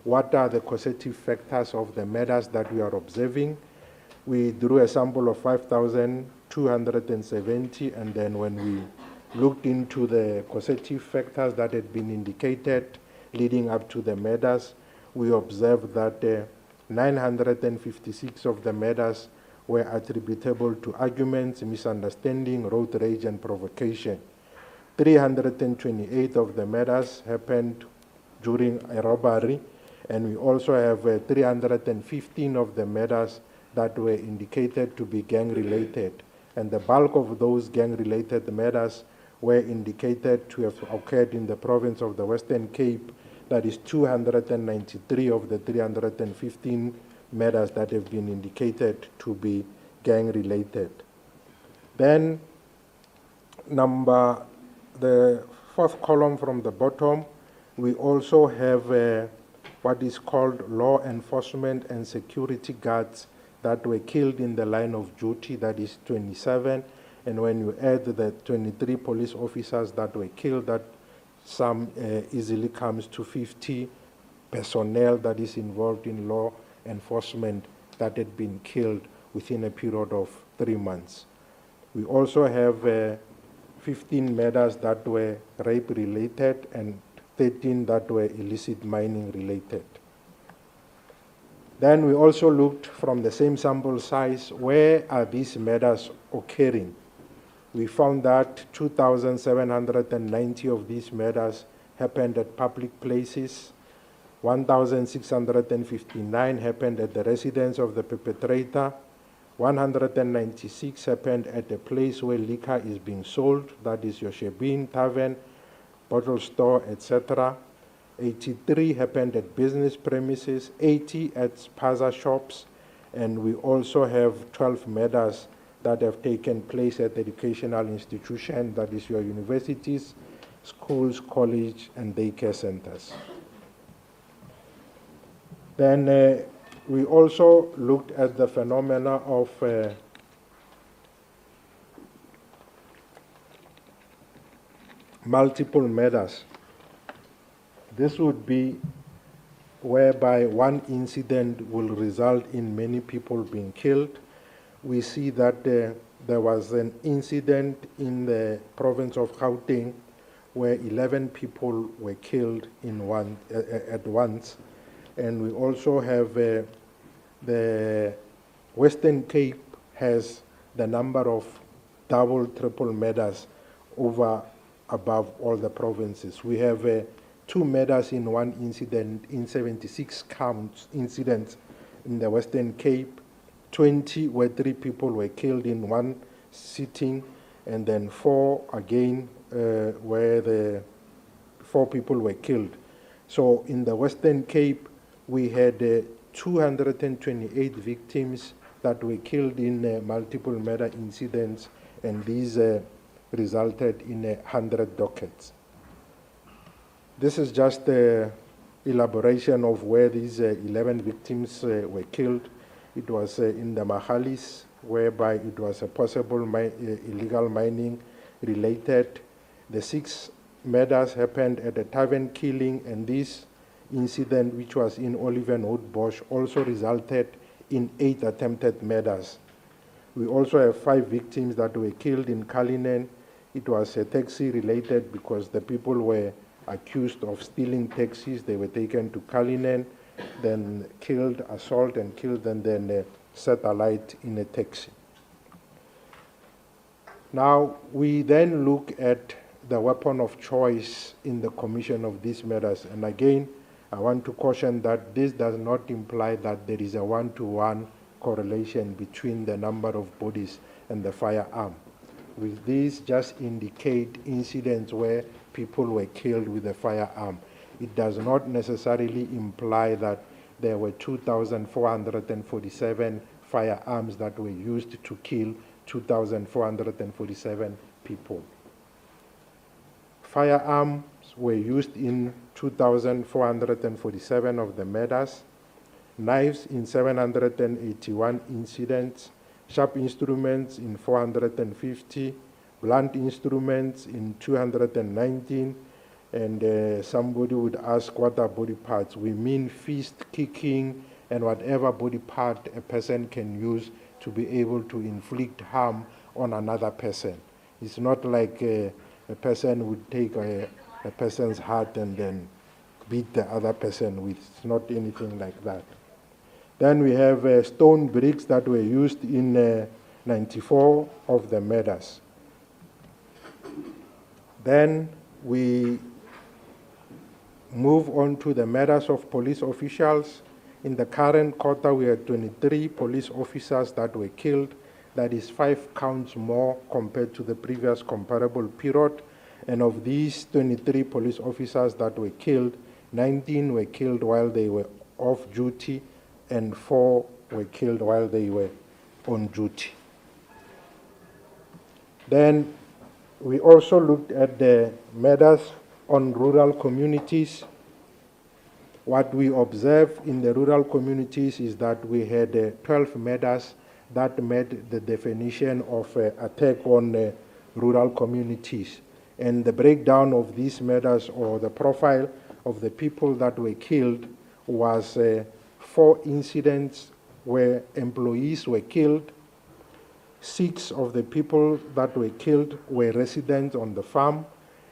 what are the causative factors of the murders that we are observing. We drew a sample of 5,270, and then when we looked into the causative factors that had been indicated leading up to the murders, we observed that 956 of the murders were attributable to arguments, misunderstanding, road rage, and provocation. 328 of the murders happened during a robbery, and we also have 315 of the murders that were indicated to be gang-related. And the bulk of those gang-related murders were indicated to have occurred in the province of the Western Cape. That is 293 of the 315 murders that have been indicated to be gang-related. Then the 4th column from the bottom, we also have what is called law enforcement and security guards that were killed in the line of duty, that is 27. And when you add the 23 police officers that were killed, that sum easily comes to 50 personnel that is involved in law enforcement that had been killed within a period of 3 months. We also have 15 murders that were rape-related and 13 that were illicit mining-related. Then we also looked from the same sample size, where are these murders occurring? We found that 2,790 of these murders happened at public places, 1,659 happened at the residence of the perpetrator, 196 happened at a place where liquor is being sold, that is your shebeen, tavern, bottle store, etc. 83 happened at business premises, 80 at spaza shops, and we also have 12 murders that have taken place at educational institutions, that is your universities, schools, college, and daycare centers. Then we also looked at the phenomena of multiple murders. This would be whereby one incident will result in many people being killed. We see that there was an incident in the province of Gauteng where 11 people were killed at once. And we also have the Western Cape has the number of double, triple murders above all the provinces. We have 2 murders in one incident in 76 incidents in the Western Cape, 20 where 3 people were killed in one sitting, and then 4 again where the 4 people were killed. So in the Western Cape, we had 228 victims that were killed in multiple murder incidents, and these resulted in 100 dockets. This is just an elaboration of where these 11 victims were killed. It was in the Mahalis, whereby it was a possible illegal mining related. The 6 murders happened at a tavern killing, and this incident, which was in Olivenhout-Bosch, also resulted in 8 attempted murders. We also have 5 victims that were killed in Cullinan. It was a taxi related because the people were accused of stealing taxis. They were taken to Cullinan, then killed, assault and killed, and then set alight in a taxi. Now, we then look at the weapon of choice in the commission of these murders. And again, I want to caution that this does not imply that there is a one-to-one correlation between the number of bodies and the firearm. With these just indicate incidents where people were killed with a firearm. It does not necessarily imply that there were 2,447 firearms that were used to kill 2,447 people. Firearms were used in 2,447 of the murders, knives in 781 incidents, sharp instruments in 450, blunt instruments in 219, and somebody would ask, what are body parts? We mean fist, kicking, and whatever body part a person can use to be able to inflict harm on another person. It's not like a person would take a person's heart and then beat the other person with. It's not anything like that. Then we have stone bricks that were used in 94 of the murders. Then we move on to the murders of police officials. In the current quarter, we had 23 police officers that were killed. That is 5 counts more compared to the previous comparable period. And of these 23 police officers that were killed, 19 were killed while they were off duty, and 4 were killed while they were on duty. Then we also looked at the murders on rural communities. What we observed in the rural communities is that we had 12 murders that met the definition of attack on rural communities. And the breakdown of these murders, or the profile of the people that were killed, was 4 incidents where employees were killed. 6 of the people that were killed were residents on the farm,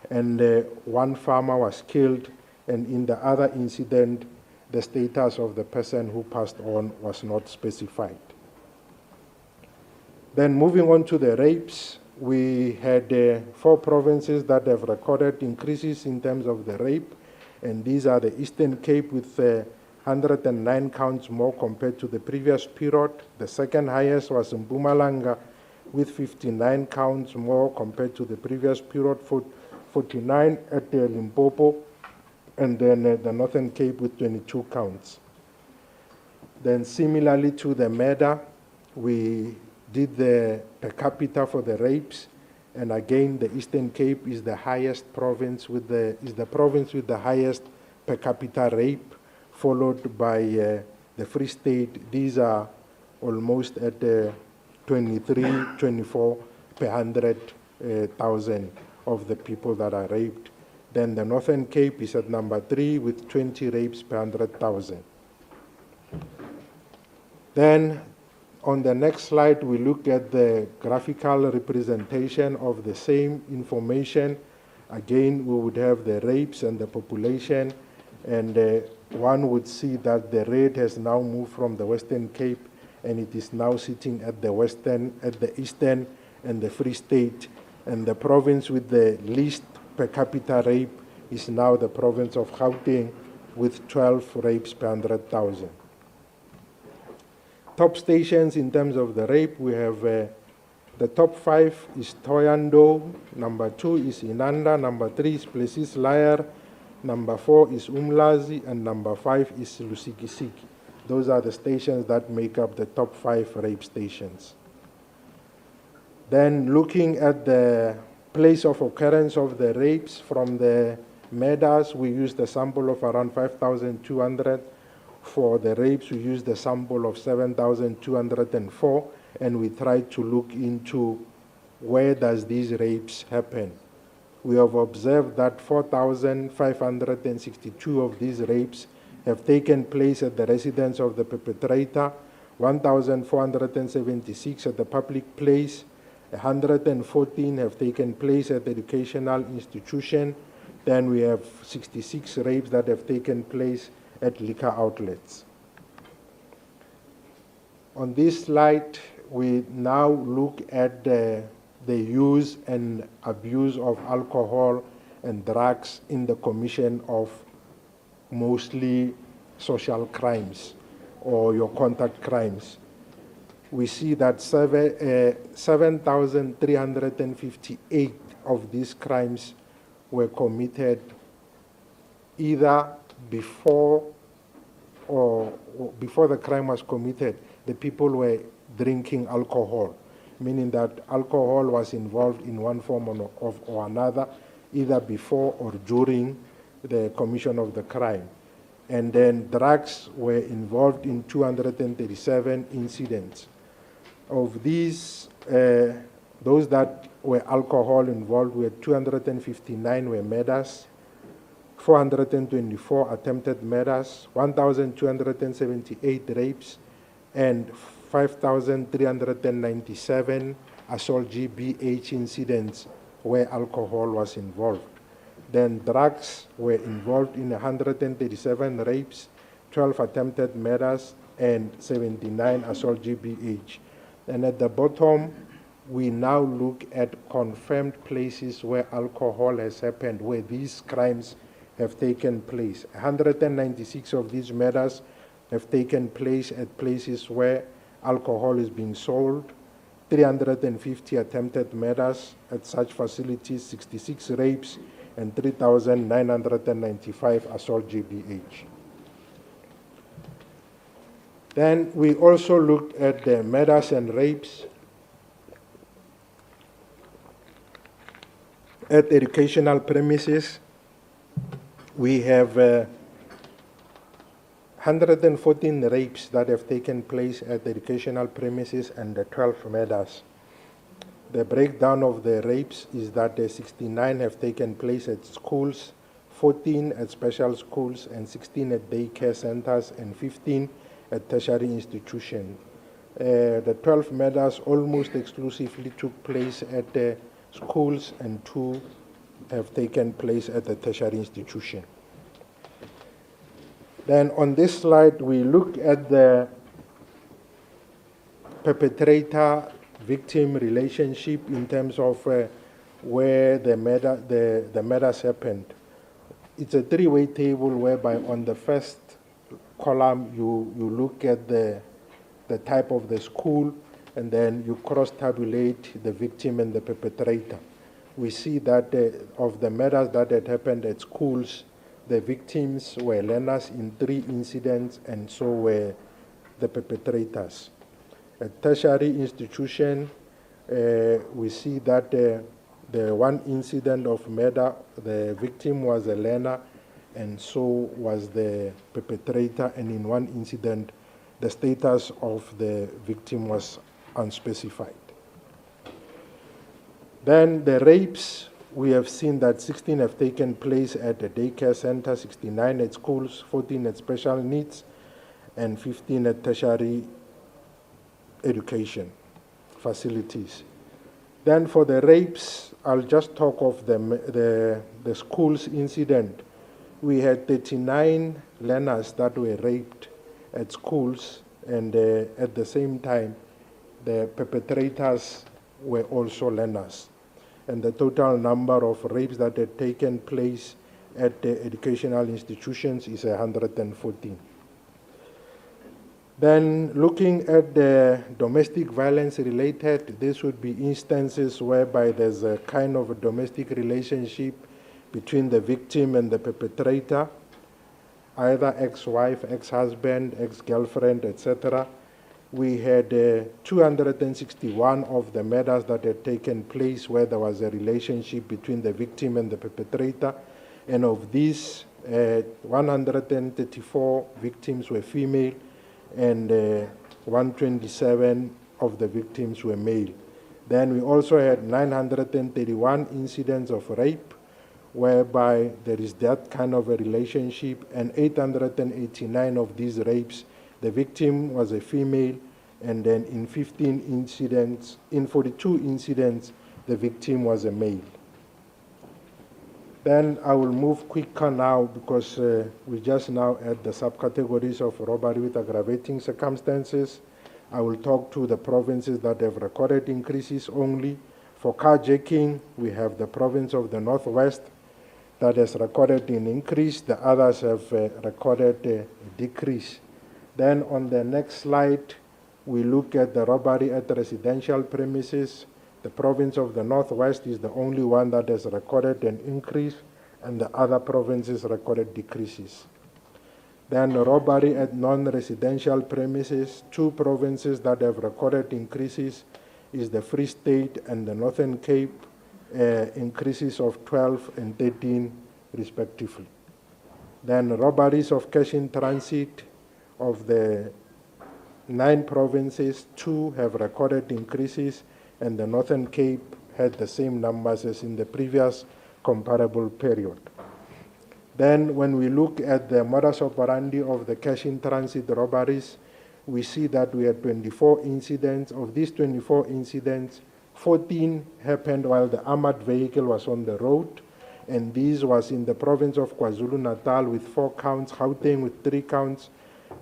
and 1 farmer was killed. And in the other incident, the status of the person who passed on was not specified. Then moving on to the rapes, we had 4 provinces that have recorded increases in terms of the rape, and these are the Eastern Cape with 109 counts more compared to the previous period. The second highest was in Mpumalanga with 59 counts more compared to the previous period, 49 at Limpopo, and then the Northern Cape with 22 counts. Then similarly to the murder, we did the per capita for the rapes, and again the Eastern Cape is the highest province with the province with the highest per capita rape, followed by the Free State. These are almost at 23, 24 per 100,000 of the people that are raped. Then the Northern Cape is at number 3 with 20 rapes per 100,000. Then on the next slide, we look at the graphical representation of the same information. Again, we would have the rapes and the population, and one would see that the red has now moved from the Western Cape, and it is now sitting at the Eastern and the Free State. And the province with the least per capita rape is now the province of Gauteng with 12 rapes per 100,000. Top stations in terms of the rape, we have the top 5 is Thohoyandou, number 2 is Inanda, number 3 is Plessis Liar, number 4 is Umlazi, and number 5 is Lusikisiki. Those are the stations that make up the top 5 rape stations. Then looking at the place of occurrence of the rapes from the murders, we used a sample of around 5,200. For the rapes, we used a sample of 7,204, and we tried to look into where does these rapes happen. We have observed that 4,562 of these rapes have taken place at the residence of the perpetrator, 1,476 at the public place, 114 have taken place at the educational institution. Then we have 66 rapes that have taken place at liquor outlets. On this slide, we now look at the use and abuse of alcohol and drugs in the commission of mostly social crimes or your contact crimes. We see that 7,358 of these crimes were committed either before the crime was committed, the people were drinking alcohol, meaning that alcohol was involved in one form or another, either before or during the commission of the crime. And then drugs were involved in 237 incidents. Of these, those that were alcohol involved were 259 were murders, 424 attempted murders, 1,278 rapes, and 5,397 assault GBH incidents where alcohol was involved. Then drugs were involved in 137 rapes, 12 attempted murders, and 79 assault GBH. And at the bottom, we now look at confirmed places where alcohol has happened, where these crimes have taken place. 196 of these murders have taken place at places where alcohol is being sold, 350 attempted murders at such facilities, 66 rapes, and 3,995 assault GBH. Then we also looked at the murders and rapes at educational premises. We have 114 rapes that have taken place at the educational premises and the 12 murders. The breakdown of the rapes is that 69 have taken place at schools, 14 at special schools, and 16 at daycare centers, and 15 at tertiary institutions. The 12 murders almost exclusively took place at the schools, and 2 have taken place at the tertiary institution. Then on this slide, we look at the perpetrator-victim relationship in terms of where the murders happened. It's a three-way table whereby on the first column you look at the type of the school, and then you cross-tabulate the victim and the perpetrator. We see that of the murders that had happened at schools, the victims were learners in 3 incidents, and so were the perpetrators. At tertiary institution, we see that the one incident of murder, the victim was a learner, and so was the perpetrator, and in one incident, the status of the victim was unspecified. Then the rapes, we have seen that 16 have taken place at a daycare center, 69 at schools, 14 at special needs, and 15 at tertiary education facilities. Then for the rapes, I'll just talk of the schools incident. We had 39 learners that were raped at schools, and at the same time, the perpetrators were also learners. And the total number of rapes that had taken place at the educational institutions is 114. Then looking at the domestic violence related, this would be instances whereby there's a kind of a domestic relationship between the victim and the perpetrator, either ex-wife, ex-husband, ex-girlfriend, etc. We had 261 of the murders that had taken place where there was a relationship between the victim and the perpetrator, and of these, 134 victims were female, and 127 of the victims were male. Then we also had 931 incidents of rape, whereby there is that kind of a relationship, and 889 of these rapes, the victim was a female, and then in 42 incidents, the victim was a male. Then I will move quicker now because we just now at the subcategories of robbery with aggravating circumstances. I will talk to the provinces that have recorded increases only. For carjacking, we have the province of the Northwest that has recorded an increase. The others have recorded a decrease. Then on the next slide, we look at the robbery at residential premises. The province of the Northwest is the only one that has recorded an increase, and the other provinces recorded decreases. Then robbery at non-residential premises, 2 provinces that have recorded increases is the Free State and the Northern Cape, increases of 12 and 13 respectively. Then robberies of cash in transit, of the 9 provinces, 2 have recorded increases, and the Northern Cape had the same numbers as in the previous comparable period. Then when we look at the modus operandi of the cash in transit robberies, we see that we had 24 incidents. Of these 24 incidents, 14 happened while the armored vehicle was on the road, and this was in the province of KwaZulu-Natal with 4 counts, Gauteng with 3 counts,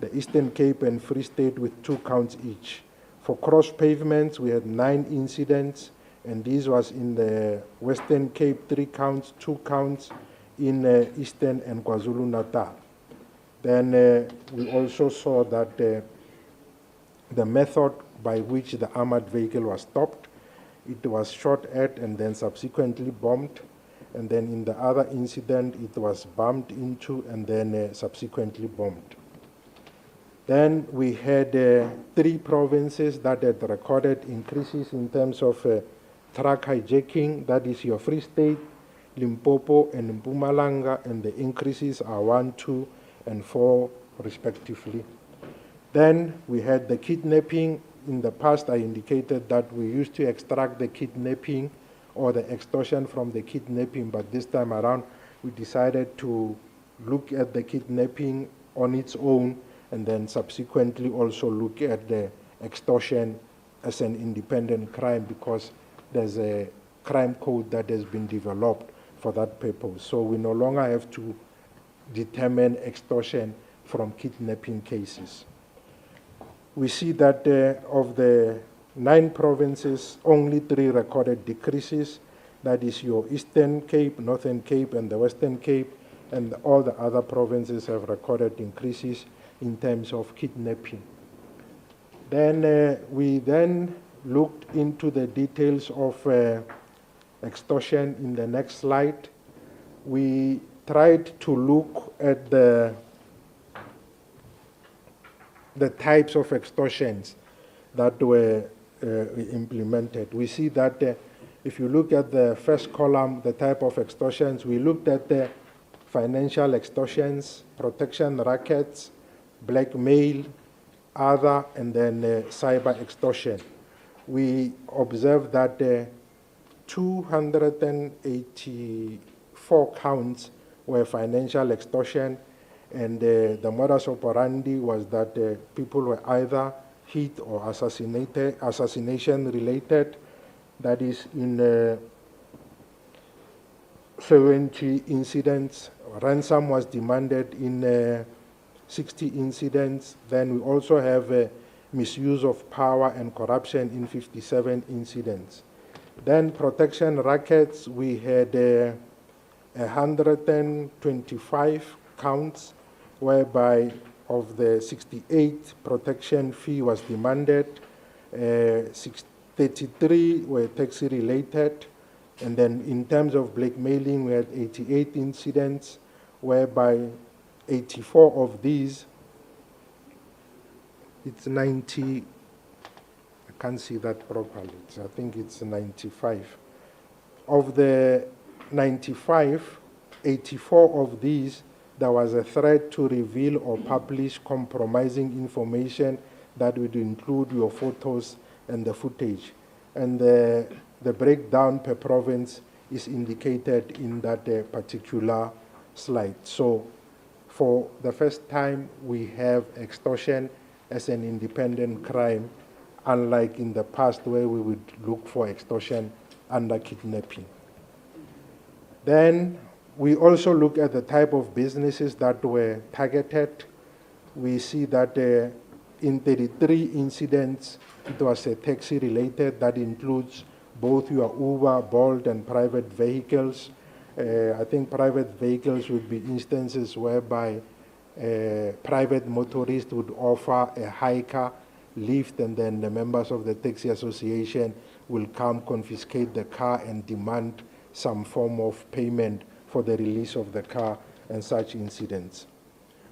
the Eastern Cape and Free State with 2 counts each. For cross pavements, we had 9 incidents, and this was in the Western Cape, 3 counts, 2 counts in Eastern and KwaZulu-Natal. Then we also saw that the method by which the armored vehicle was stopped, it was shot at and then subsequently bombed, and then in the other incident, it was bumped into and then subsequently bombed. Then we had 3 provinces that had recorded increases in terms of truck hijacking, that is your Free State, Limpopo, and Mpumalanga, and the increases are 1, 2, and 4 respectively. Then we had the kidnapping. In the past, I indicated that we used to extract the kidnapping or the extortion from the kidnapping, but this time around, we decided to look at the kidnapping on its own and then subsequently also look at the extortion as an independent crime because there's a crime code that has been developed for that purpose. So we no longer have to determine extortion from kidnapping cases. We see that of the 9 provinces, only 3 recorded decreases. That is your Eastern Cape, Northern Cape, and the Western Cape, and all the other provinces have recorded increases in terms of kidnapping. Then we then looked into the details of extortion in the next slide. We tried to look at the types of extortions that were implemented. We see that if you look at the first column, the type of extortions, we looked at the financial extortions, protection rackets, blackmail, other, and then cyber extortion. We observed that 284 counts were financial extortion, and the modus operandi was that people were either hit or assassination related. That is in 70 incidents. Ransom was demanded in 60 incidents. Then we also have misuse of power and corruption in 57 incidents. Then protection rackets, we had 125 counts, whereby of the 68 protection fee was demanded, 33 were taxi related, And then in terms of blackmailing, we had 88 incidents, whereby 84 of these, it's 90, I can't see that properly, I think it's 95. Of the 95, 84 of these, there was a threat to reveal or publish compromising information that would include your photos and the footage. And the breakdown per province is indicated in that particular slide. So for the first time, we have extortion as an independent crime, unlike in the past where we would look for extortion under kidnapping. Then we also look at the type of businesses that were targeted. We see that in 33 incidents, it was taxi related. That includes both your Uber, Bolt, and private vehicles. I think private vehicles would be instances whereby private motorists would offer a hiker lift, and then the members of the taxi association will come, confiscate the car, and demand some form of payment for the release of the car and such incidents.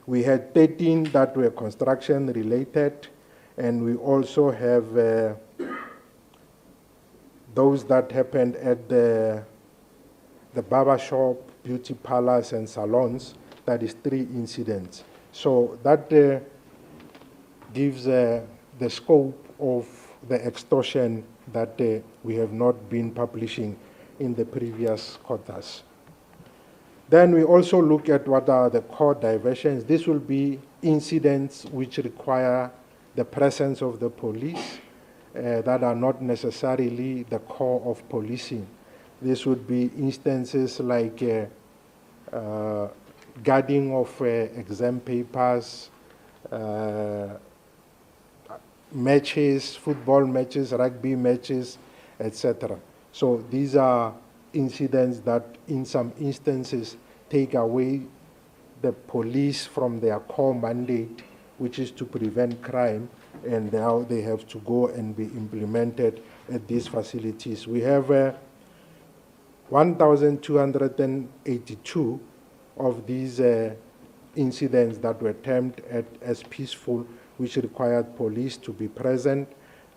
We had 13 that were construction related, and we also have those that happened at the barber shop, beauty parlors, and salons. That is 3 incidents. So that gives the scope of the extortion that we have not been publishing in the previous quarters. Then we also look at what are the core diversions. This will be incidents which require the presence of the police that are not necessarily the core of policing. This would be instances like guarding of exam papers, matches, football matches, rugby matches, etc. So these are incidents that in some instances take away the police from their core mandate, which is to prevent crime, and now they have to go and be implemented at these facilities. We have 1,282 of these incidents that were termed as peaceful, which required police to be present,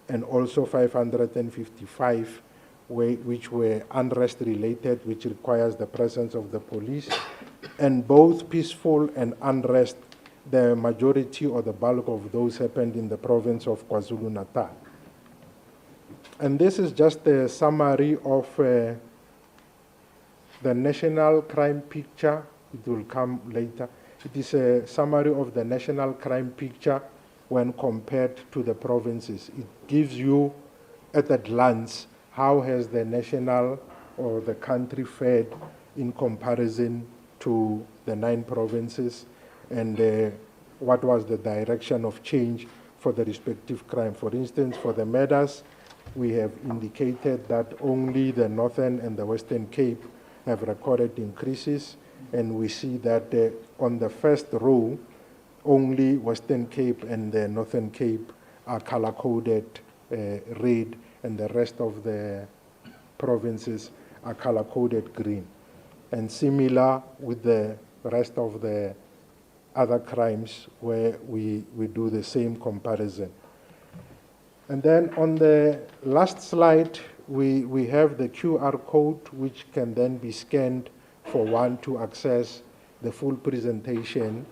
and also 555 which were unrest related, which requires the presence of the police. And both peaceful and unrest, the majority or the bulk of those happened in the province of KwaZulu-Natal. And this is just a summary of the national crime picture. It will come later. It is a summary of the national crime picture when compared to the provinces. It gives you at a glance how has the national or the country fared in comparison to the 9 provinces, and what was the direction of change for the respective crime. For instance, for the murders, we have indicated that only the Northern and the Western Cape have recorded increases, and we see that on the first row, only Western Cape and the Northern Cape are color-coded red, and the rest of the provinces are color-coded green. And similar with the rest of the other crimes where we do the same comparison. And then on the last slide, we have the QR code, which can then be scanned for one to access the full presentation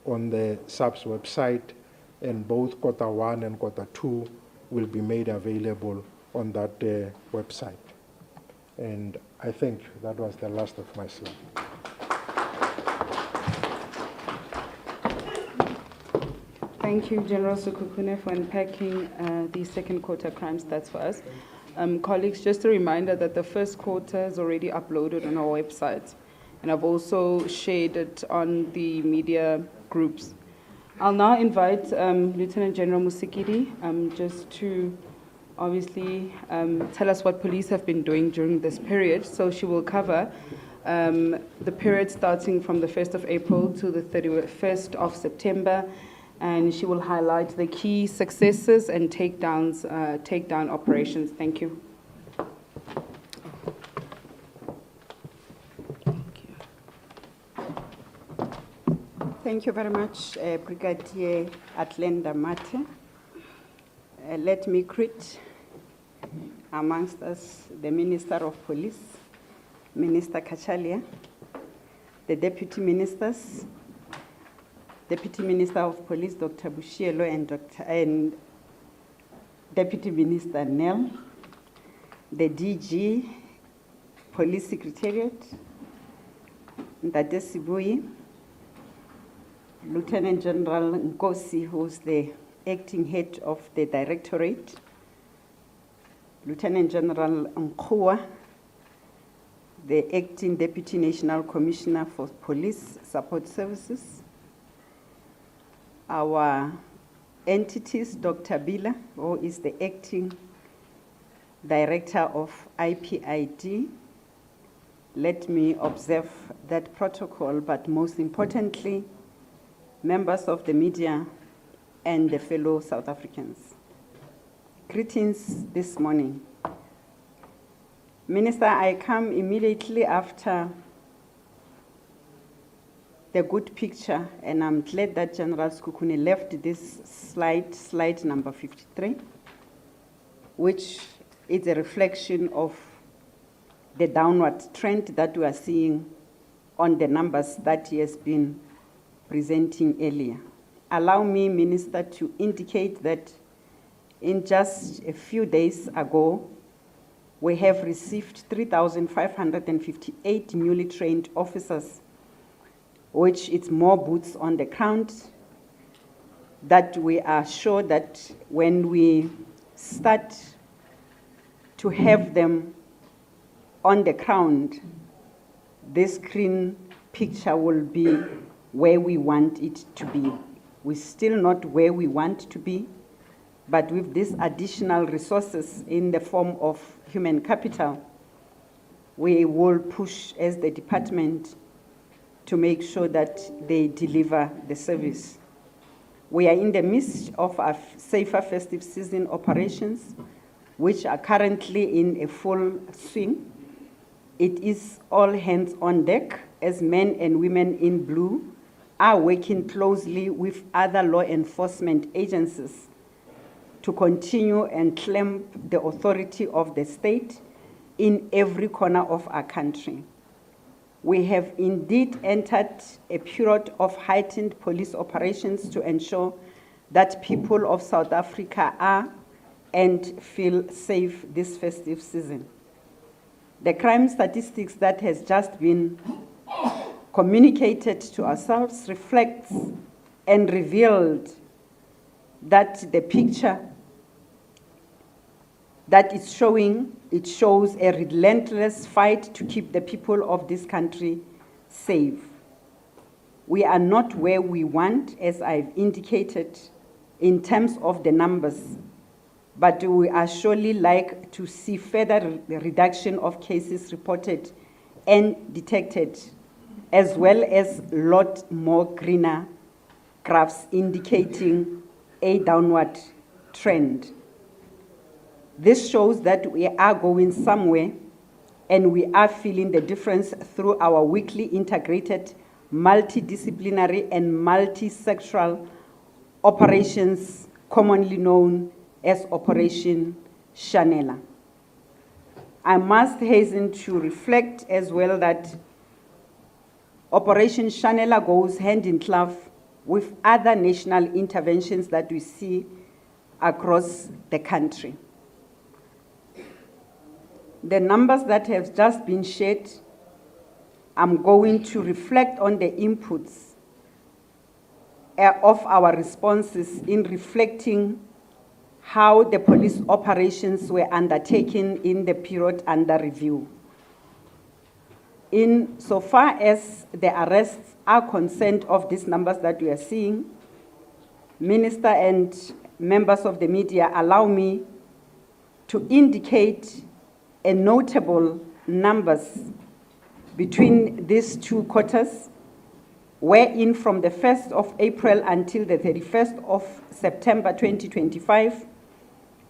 on the SAPS website, and both quarter 1 and quarter 2 will be made available on that website. And I think that was the last of my slide. Thank you, General Sekhukhune, for unpacking the second quarter crime stats for us. Colleagues, just a reminder that the first quarter is already uploaded on our website, and I've also shared it on the media groups. I'll now invite Lieutenant General Musikidi just to obviously tell us what police have been doing during this period. So she will cover the period starting from the 1st of April to the 31st of September, and she will highlight the key successes and takedown operations. Thank you. Thank you very much, Brigadier Atlenda Mate. Let me greet amongst us the Minister of Police, Minister Kachalia, the Deputy Ministers, Deputy Minister of Police, Dr. Bushielo, and Deputy Minister Nell, the DG, Police Secretariat, Ndade Sibui, Lieutenant General Nkosi, who's the acting head of the directorate, Lieutenant General Nkua, the acting Deputy National Commissioner for Police Support Services, our entities, Dr. Bila, who is the acting Director of IPID. Let me observe that protocol, but most importantly, members of the media and the fellow South Africans. Greetings this morning. Minister, I come immediately after the good picture, and I'm glad that General Skukuni left this slide number 53, which is a reflection of the downward trend that we are seeing on the numbers that he has been presenting earlier. Allow me, Minister, to indicate that in just a few days ago, we have received 3,558 newly trained officers, which is more boots on the ground, that we are sure that when we start to have them on the ground, this green picture will be where we want it to be. We're still not where we want to be, but with these additional resources in the form of human capital, we will push as the department to make sure that they deliver the service. We are in the midst of our safer festive season operations, which are currently in a full swing. It is all hands on deck as men and women in blue are working closely with other law enforcement agencies to continue and claim the authority of the state in every corner of our country. We have indeed entered a period of heightened police operations to ensure that people of South Africa are and feel safe this festive season. The crime statistics that has just been communicated to ourselves reflects and revealed that the picture that it's showing, it shows a relentless fight to keep the people of this country safe. We are not where we want, as I've indicated, in terms of the numbers, but we are surely like to see further reduction of cases reported and detected, as well as a lot more greener graphs indicating a downward trend. This shows that we are going somewhere, and we are feeling the difference through our weekly integrated, multidisciplinary and multi-sectoral operations, commonly known as Operation Shanela. I must hasten to reflect as well that Operation Shanela goes hand in glove with other national interventions that we see across the country. The numbers that have just been shared, I'm going to reflect on the inputs of our responses in reflecting how the police operations were undertaken in the period under review. In so far as the arrests are concerned of these numbers that we are seeing, Minister and members of the media, allow me to indicate a notable numbers between these two quarters, wherein from the 1st of April until the 31st of September 2025,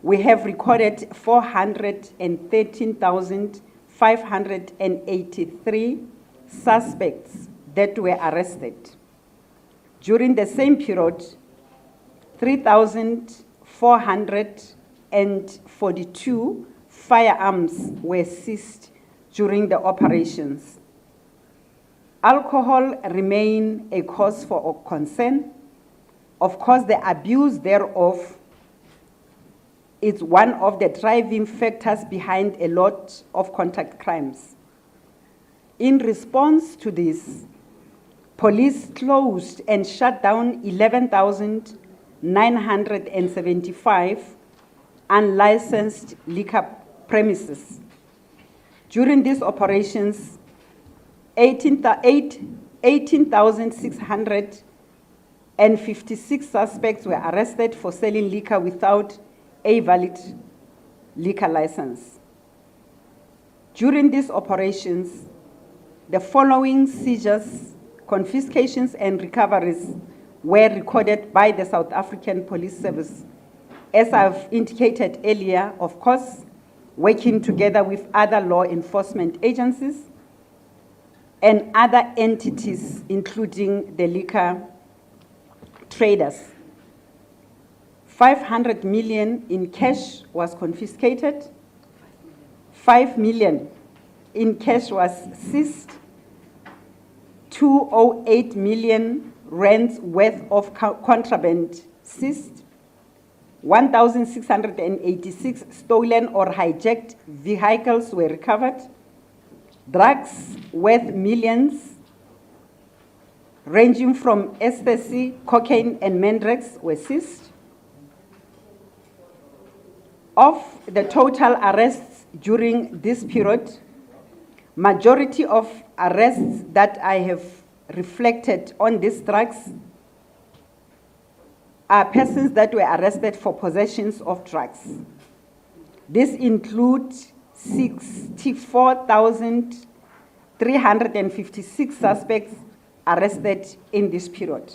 we have recorded 413,583 suspects that were arrested. During the same period, 3,442 firearms were seized during the operations. Alcohol remains a cause for concern. Of course, the abuse thereof is one of the driving factors behind a lot of contact crimes. In response to this, police closed and shut down 11,975 unlicensed liquor premises. During these operations, 18,656 suspects were arrested for selling liquor without a valid liquor license. During these operations, the following seizures, confiscations, and recoveries were recorded by the South African Police Service. As I've indicated earlier, of course, working together with other law enforcement agencies and other entities, including the liquor traders. 500 million in cash was confiscated. 5 million in cash was seized. 208 million rands worth of contraband seized. 1,686 stolen or hijacked vehicles were recovered. Drugs worth millions, ranging from ecstasy, cocaine, and mandrax were seized. Of the total arrests during this period, majority of arrests that I have reflected on these drugs are persons that were arrested for possessions of drugs. This includes 64,356 suspects arrested in this period.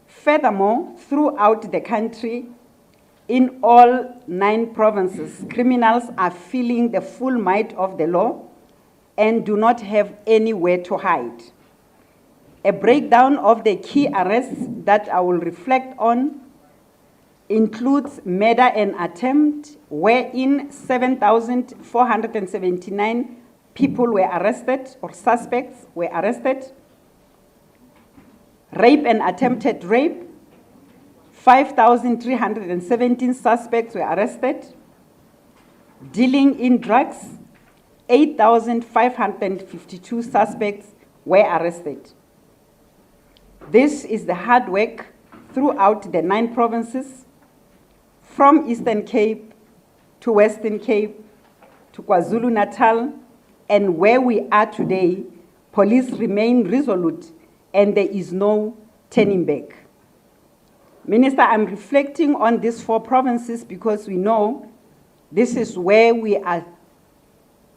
Furthermore, throughout the country, in all 9 provinces, criminals are feeling the full might of the law and do not have anywhere to hide. A breakdown of the key arrests that I will reflect on includes murder and attempt, wherein 7,479 people were arrested or suspects were arrested. Rape and attempted rape, 5,317 suspects were arrested. Dealing in drugs, 8,552 suspects were arrested. This is the hard work throughout the 9 provinces, from Eastern Cape to Western Cape to KwaZulu-Natal, and where we are today, police remain resolute and there is no turning back. Minister, I'm reflecting on these 4 provinces because we know this is where we are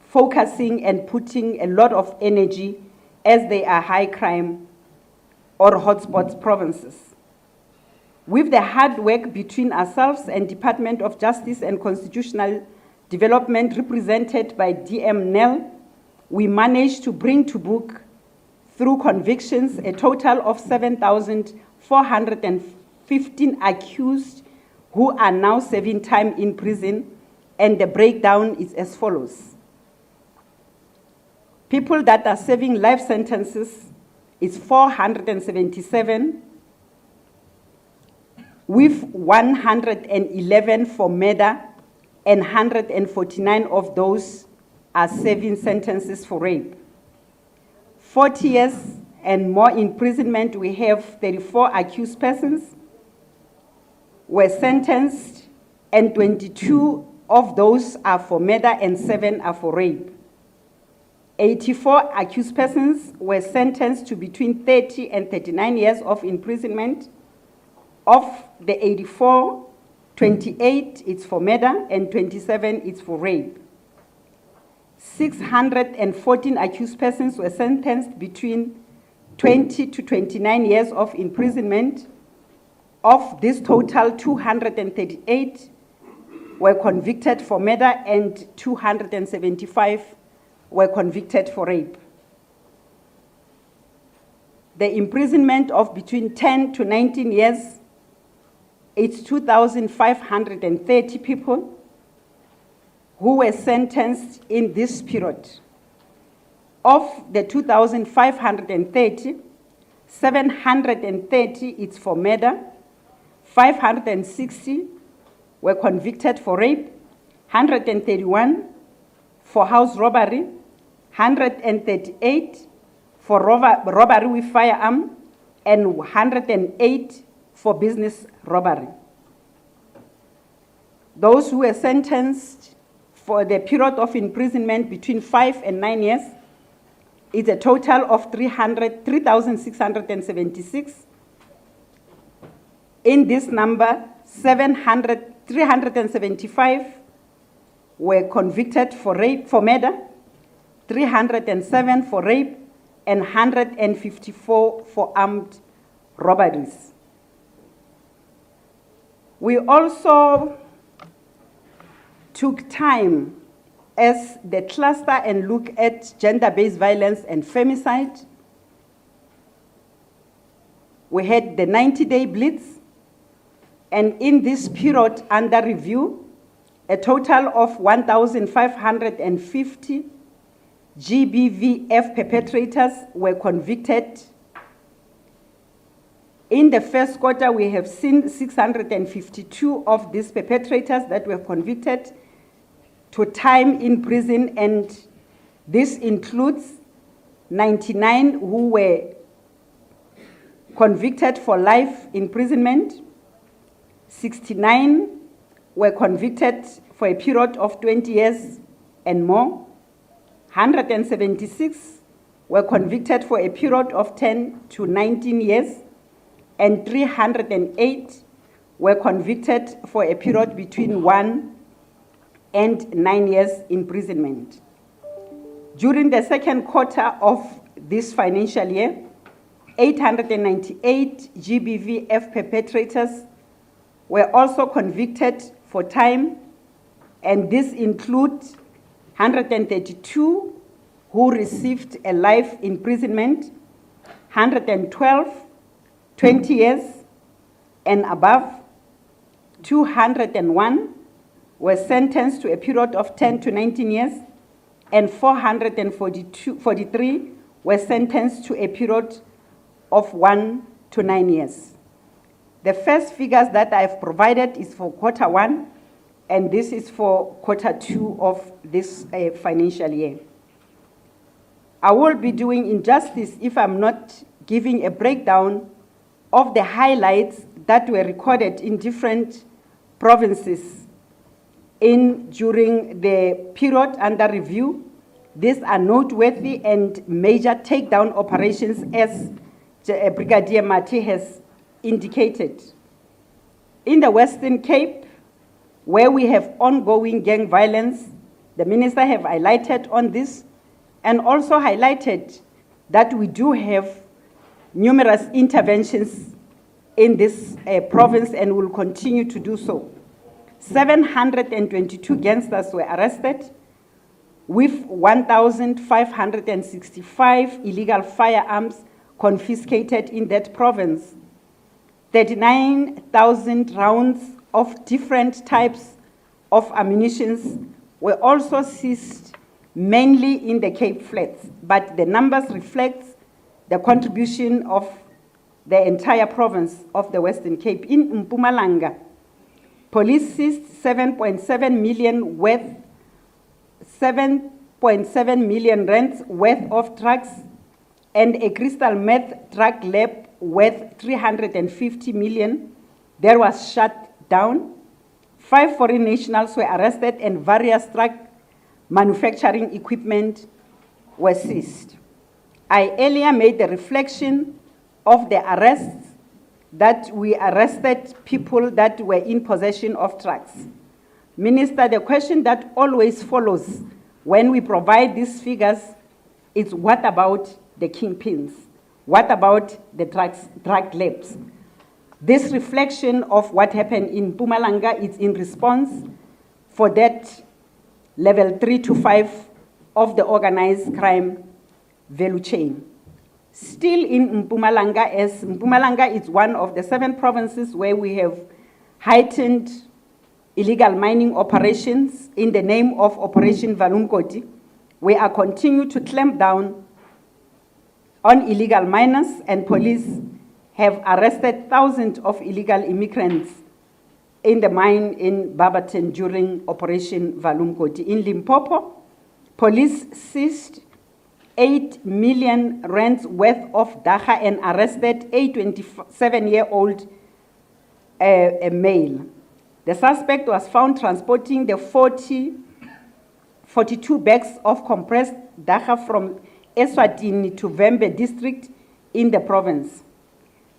focusing and putting a lot of energy as they are high crime or hotspot provinces. With the hard work between ourselves and Department of Justice and Constitutional Development represented by DM Nel, we managed to bring to book, through convictions, a total of 7,415 accused who are now serving time in prison, and the breakdown is as follows. People that are serving life sentences is 477, with 111 for murder, and 149 of those are serving sentences for rape. 40 years and more imprisonment, we have 34 accused persons were sentenced, and 22 of those are for murder and 7 are for rape. 84 accused persons were sentenced to between 30 and 39 years of imprisonment. Of the 84, 28 is for murder and 27 is for rape. 614 accused persons were sentenced between 20 to 29 years of imprisonment. Of this total, 238 were convicted for murder and 275 were convicted for rape. the imprisonment of between 10 to 19 years, it's 2,530 people who were sentenced in this period. Of the 2,530, 730 is for murder, 560 were convicted for rape, 131 for house robbery, 138 for robbery with firearm, and 108 for business robbery. Those who were sentenced for the period of imprisonment between 5 and 9 years is a total of 3,676. In this number, 375 were convicted for rape, for murder, 307 for rape, and 154 for armed robberies. We also took time as the cluster and look at gender-based violence and femicide. We had the 90-day blitz, and in this period under review, a total of 1,550 GBVF perpetrators were convicted. In the first quarter, we have seen 652 of these perpetrators that were convicted to time in prison, and this includes 99 who were convicted for life imprisonment, 69 were convicted for a period of 20 years and more, 176 were convicted for a period of 10 to 19 years, and 308 were convicted for a period between 1 and 9 years imprisonment. During the second quarter of this financial year, 898 GBVF perpetrators were also convicted for time, and this includes 132 who received a life imprisonment, 112 20 years and above, 201 were sentenced to a period of 10 to 19 years, and 443 were sentenced to a period of 1 to 9 years. The first figures that I've provided is for quarter 1, and this is for quarter 2 of this financial year. I will be doing injustice if I'm not giving a breakdown of the highlights that were recorded in different provinces during the period under review. These are noteworthy and major takedown operations, as Brigadier Mati has indicated. In the Western Cape, where we have ongoing gang violence, the Minister have highlighted on this, and also highlighted that we do have numerous interventions in this province and will continue to do so. 722 gangsters were arrested, with 1,565 illegal firearms confiscated in that province. 39,000 rounds of different types of ammunition were also seized, mainly in the Cape Flats, but the numbers reflect the contribution of the entire province of the Western Cape. In Mpumalanga, police seized 7.7 million rands worth of drugs, and a crystal meth drug lab worth 350 million that was shut down. 5 foreign nationals were arrested, and various drug manufacturing equipment was seized. I earlier made the reflection of the arrests that we arrested people that were in possession of drugs. Minister, the question that always follows when we provide these figures is, what about the kingpins? What about the drug labs? This reflection of what happened in Mpumalanga is in response for that level 3 to 5 of the organized crime value chain. Still in Mpumalanga, as Mpumalanga is one of the 7 provinces where we have heightened illegal mining operations in the name of Operation Valumkoti, we are continue to clamp down on illegal miners, and police have arrested thousands of illegal immigrants in the mine in Barberton during Operation Valumkoti. In Limpopo, police seized 8 million rands worth of dagga and arrested a 27-year-old male. The suspect was found transporting the 42 bags of compressed dagga from Eswatini to Vembe district in the province.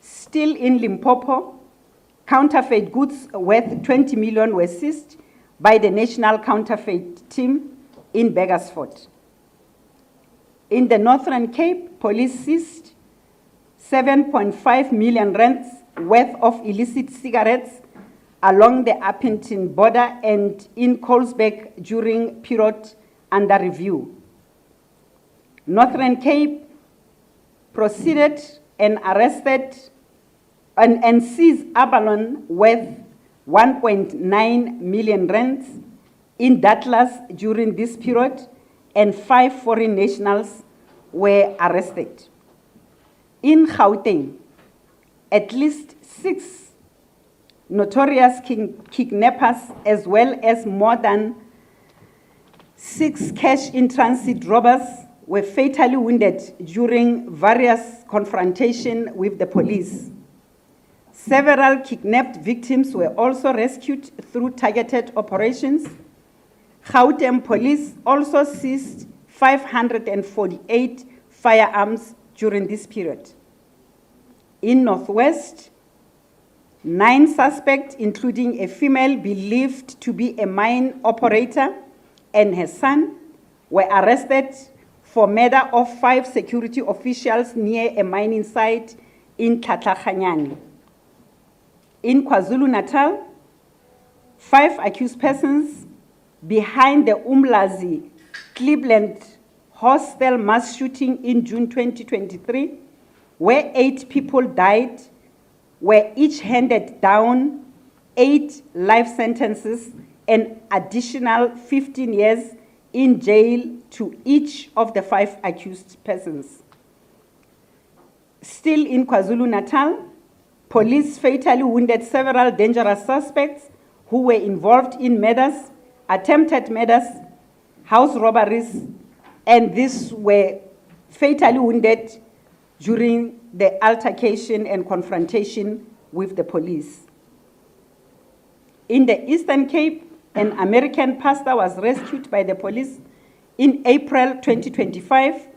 Still in Limpopo, counterfeit goods worth 20 million were seized by the National Counterfeit Team in Beggarsford. In the Northern Cape, police seized 7.5 million rands worth of illicit cigarettes along the Appington border and in Colesberg during period under review. Northern Cape proceeded and arrested and seized abalone worth 1.9 million rands in Douglas during this period, and 5 foreign nationals were arrested. In Gauteng, at least 6 notorious kidnappers, as well as more than 6 cash-in-transit robbers, were fatally wounded during various confrontations with the police. Several kidnapped victims were also rescued through targeted operations. Gauteng police also seized 548 firearms during this period. In Northwest, 9 suspects, including a female believed to be a mine operator and her son, were arrested for murder of 5 security officials near a mining site in Tlatlaganyane. In KwaZulu-Natal, 5 accused persons behind the Umlazi Cleveland hostel mass shooting in June 2023, where 8 people died, were each handed down 8 life sentences and additional 15 years in jail to each of the 5 accused persons. Still in KwaZulu-Natal, police fatally wounded several dangerous suspects who were involved in murders, attempted murders, house robberies, and these were fatally wounded during the altercation and confrontation with the police. In the Eastern Cape, an American pastor was rescued by the police in April 2025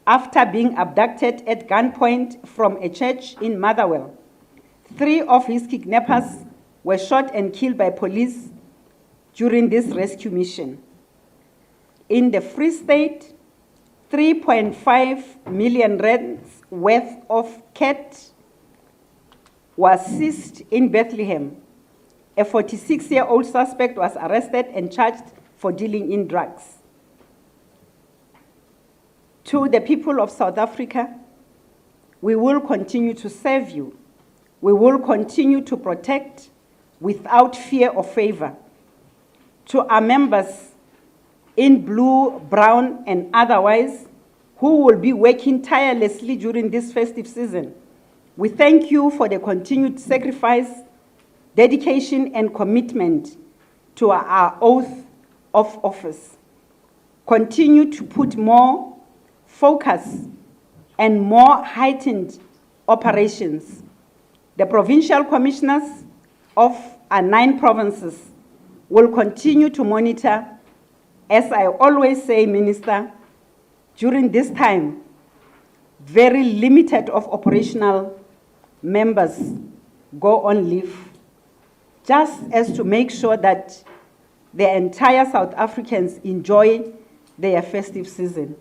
after being abducted at gunpoint from a church in Motherwell. 3 of his kidnappers were shot and killed by police during this rescue mission. In the Free State, 3.5 million rands worth of cat was seized in Bethlehem. A 46-year-old suspect was arrested and charged for dealing in drugs. To the people of South Africa, we will continue to serve you. We will continue to protect without fear or favor. To our members in blue, brown, and otherwise, who will be working tirelessly during this festive season, we thank you for the continued sacrifice, dedication, and commitment to our oath of office. Continue to put more focus and more heightened operations. The provincial commissioners of our 9 provinces will continue to monitor. As I always say, Minister, during this time, very limited of operational members go on leave, just as to make sure that the entire South Africans enjoy their festive season.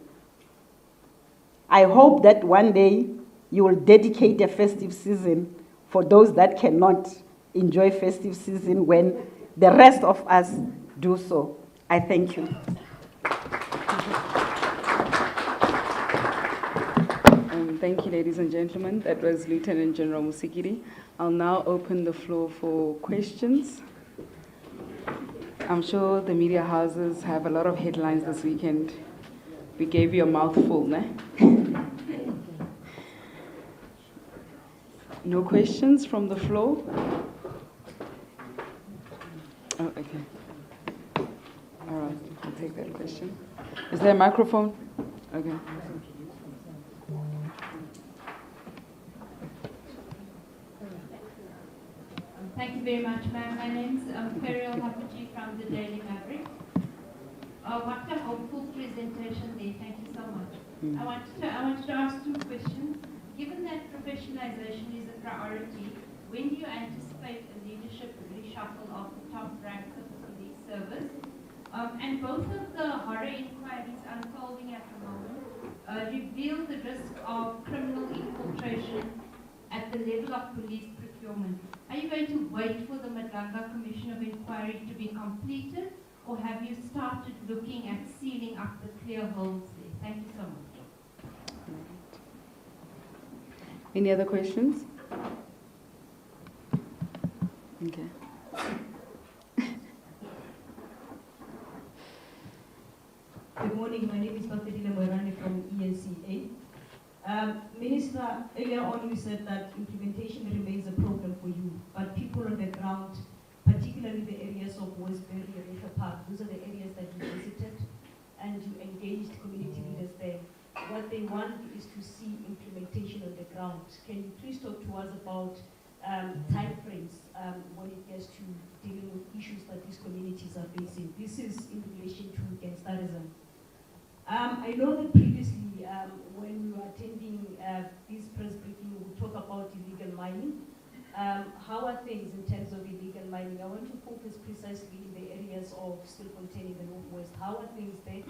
I hope that one day you will dedicate a festive season for those that cannot enjoy festive season when the rest of us do so. I thank you. Thank you, ladies and gentlemen. That was Lieutenant General Musikiri. I'll now open the floor for questions. I'm sure the media houses have a lot of headlines this weekend. We gave you a mouthful, ne? No questions from the floor? Oh, okay. All right, I'll take that question. Is there a microphone? Okay. Thank you very much, ma'am. My name's Periel Hapaji from the Daily Maverick. What a hopeful presentation there. Thank you so much. I wanted to ask two questions. Given that professionalization is a priority, when do you anticipate a leadership reshuffle of the top ranks of the police service? And both of the horror inquiries unfolding at the moment reveal the risk of criminal infiltration at the level of police procurement. Are you going to wait for the Madlanga Commission of Inquiry to be completed, or have you started looking at sealing up the clear holes there? Thank you so much. Any other questions? Okay. Good morning. My name is Dr. Dila Moirani from ENCA. Minister, earlier on you said that implementation remains a problem for you, but people on the ground, particularly the areas of Westbury and River Park, those are the areas that you visited and you engaged community leaders there. What they want is to see implementation on the ground. Can you please talk to us about time frames when it gets to dealing with issues that these communities are facing? This is in relation to gangsterism. I know that previously when we were attending this press briefing, we talk about illegal mining. How are things in terms of illegal mining? I want to focus precisely in the areas of Stilfontein in the Northwest. How are things there?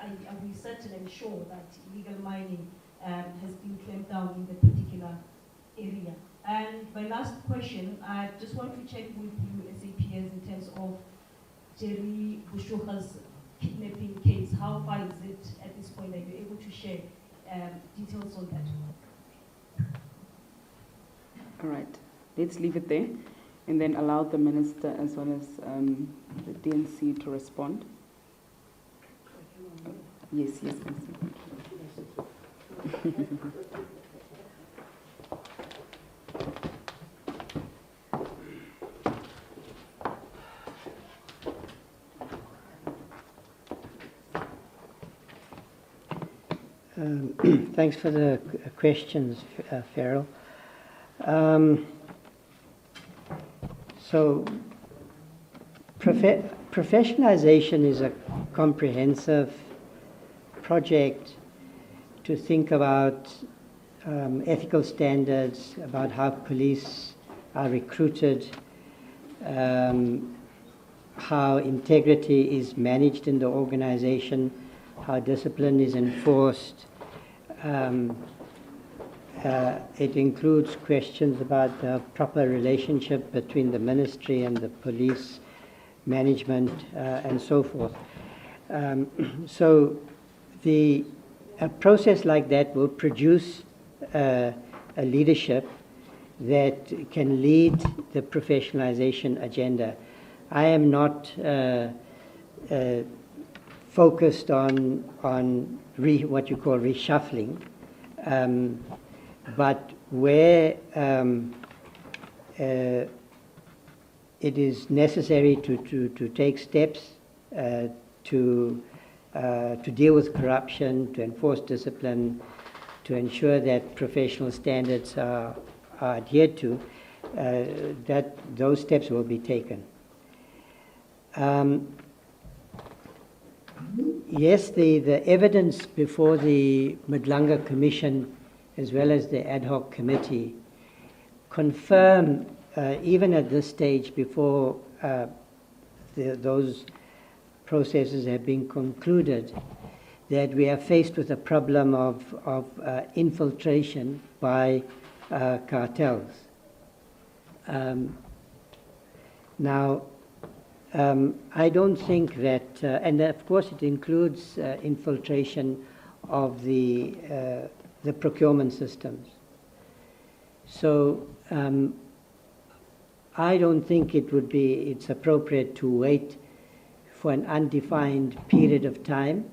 Are we certain and sure that illegal mining has been clamped down in the particular area? And my last question, I just want to check with you as APS in terms of Jerry Bushoka's kidnapping case. How far is it at this point? Are you able to share details on that? All right. Let's leave it there and then allow the minister as well as the DNC to respond. Yes, yes, Minister. Thank you. Thanks for the questions, Farrell. So, professionalization is a comprehensive project to think about ethical standards, about how police are recruited, how integrity is managed in the organization, how discipline is enforced. It includes questions about the proper relationship between the ministry and the police management and so forth. So a process like that will produce a leadership that can lead the professionalization agenda. I am not focused on what you call reshuffling, but where it is necessary to take steps to deal with corruption, to enforce discipline, to ensure that professional standards are adhered to, that those steps will be taken. Yes, the evidence before the Madlanga Commission as well as the ad hoc committee confirm, even at this stage before those processes have been concluded, that we are faced with a problem of infiltration by cartels. Now, I don't think that, and of course it includes infiltration of the the procurement systems. So I don't think it's appropriate to wait for an undefined period of time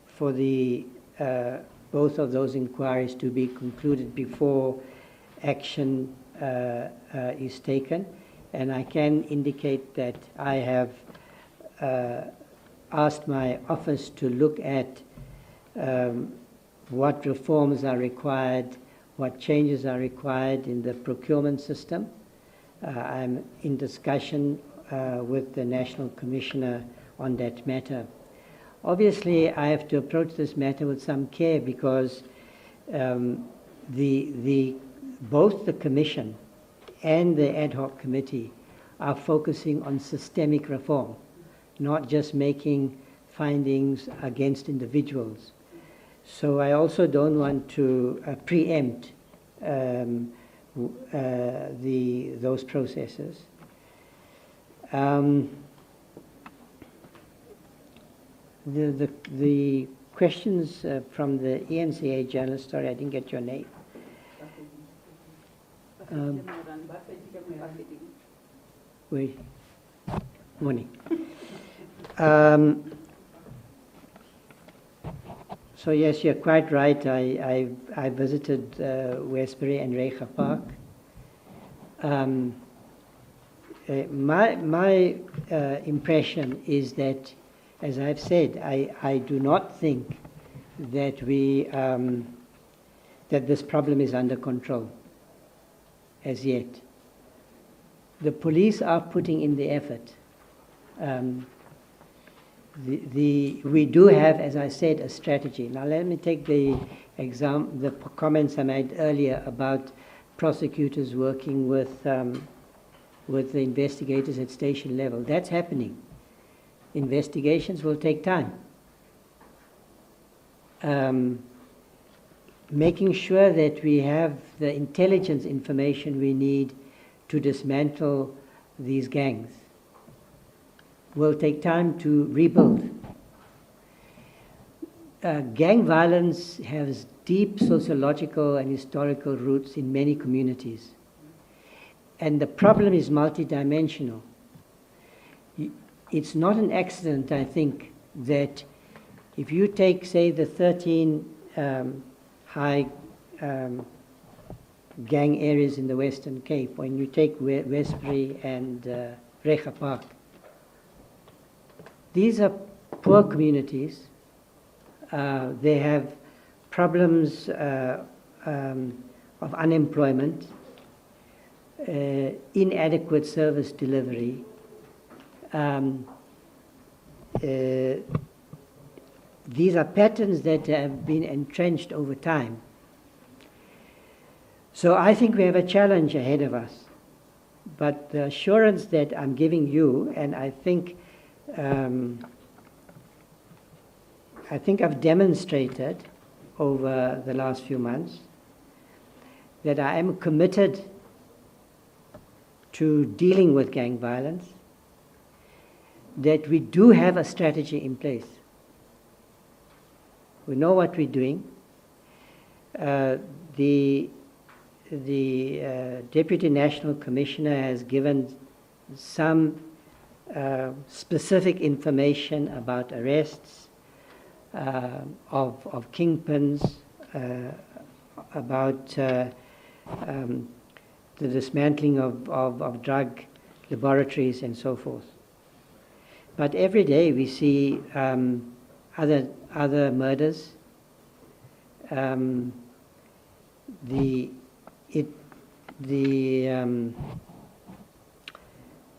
for both of those inquiries to be concluded before action is taken. And I can indicate that I have asked my office to look at what reforms are required, what changes are required in the procurement system. I'm in discussion with the National Commissioner on that matter. Obviously, I have to approach this matter with some care because both the Commission and the ad hoc committee are focusing on systemic reform, not just making findings against individuals. So I also don't want to preempt those processes. The questions from the ENCA journalist, sorry, I didn't get your name. Wait, morning. So yes, you're quite right. I visited Westbury and Reiger Park. My impression is that, as I've said, I do not think that that this problem is under control as yet. The police are putting in the effort. We do have, as I said, a strategy. Now let me take the comments I made earlier about prosecutors working with the investigators at station level. That's happening. Investigations will take time. Making sure that we have the intelligence information we need to dismantle these gangs will take time to rebuild. Gang violence has deep sociological and historical roots in many communities. And the problem is multidimensional. It's not an accident, I think, that if you take, say, the 13 high gang areas in the Western Cape, when you take Westbury and Reiger Park, these are poor communities. They have problems of unemployment, inadequate service delivery. These are patterns that have been entrenched over time. So I think we have a challenge ahead of us. But the assurance that I'm giving you, and I think I've demonstrated over the last few months that I am committed to dealing with gang violence, that we do have a strategy in place. We know what we're doing. The Deputy National Commissioner has given some specific information about arrests of kingpins, about the dismantling of drug laboratories and so forth. But every day we see other murders.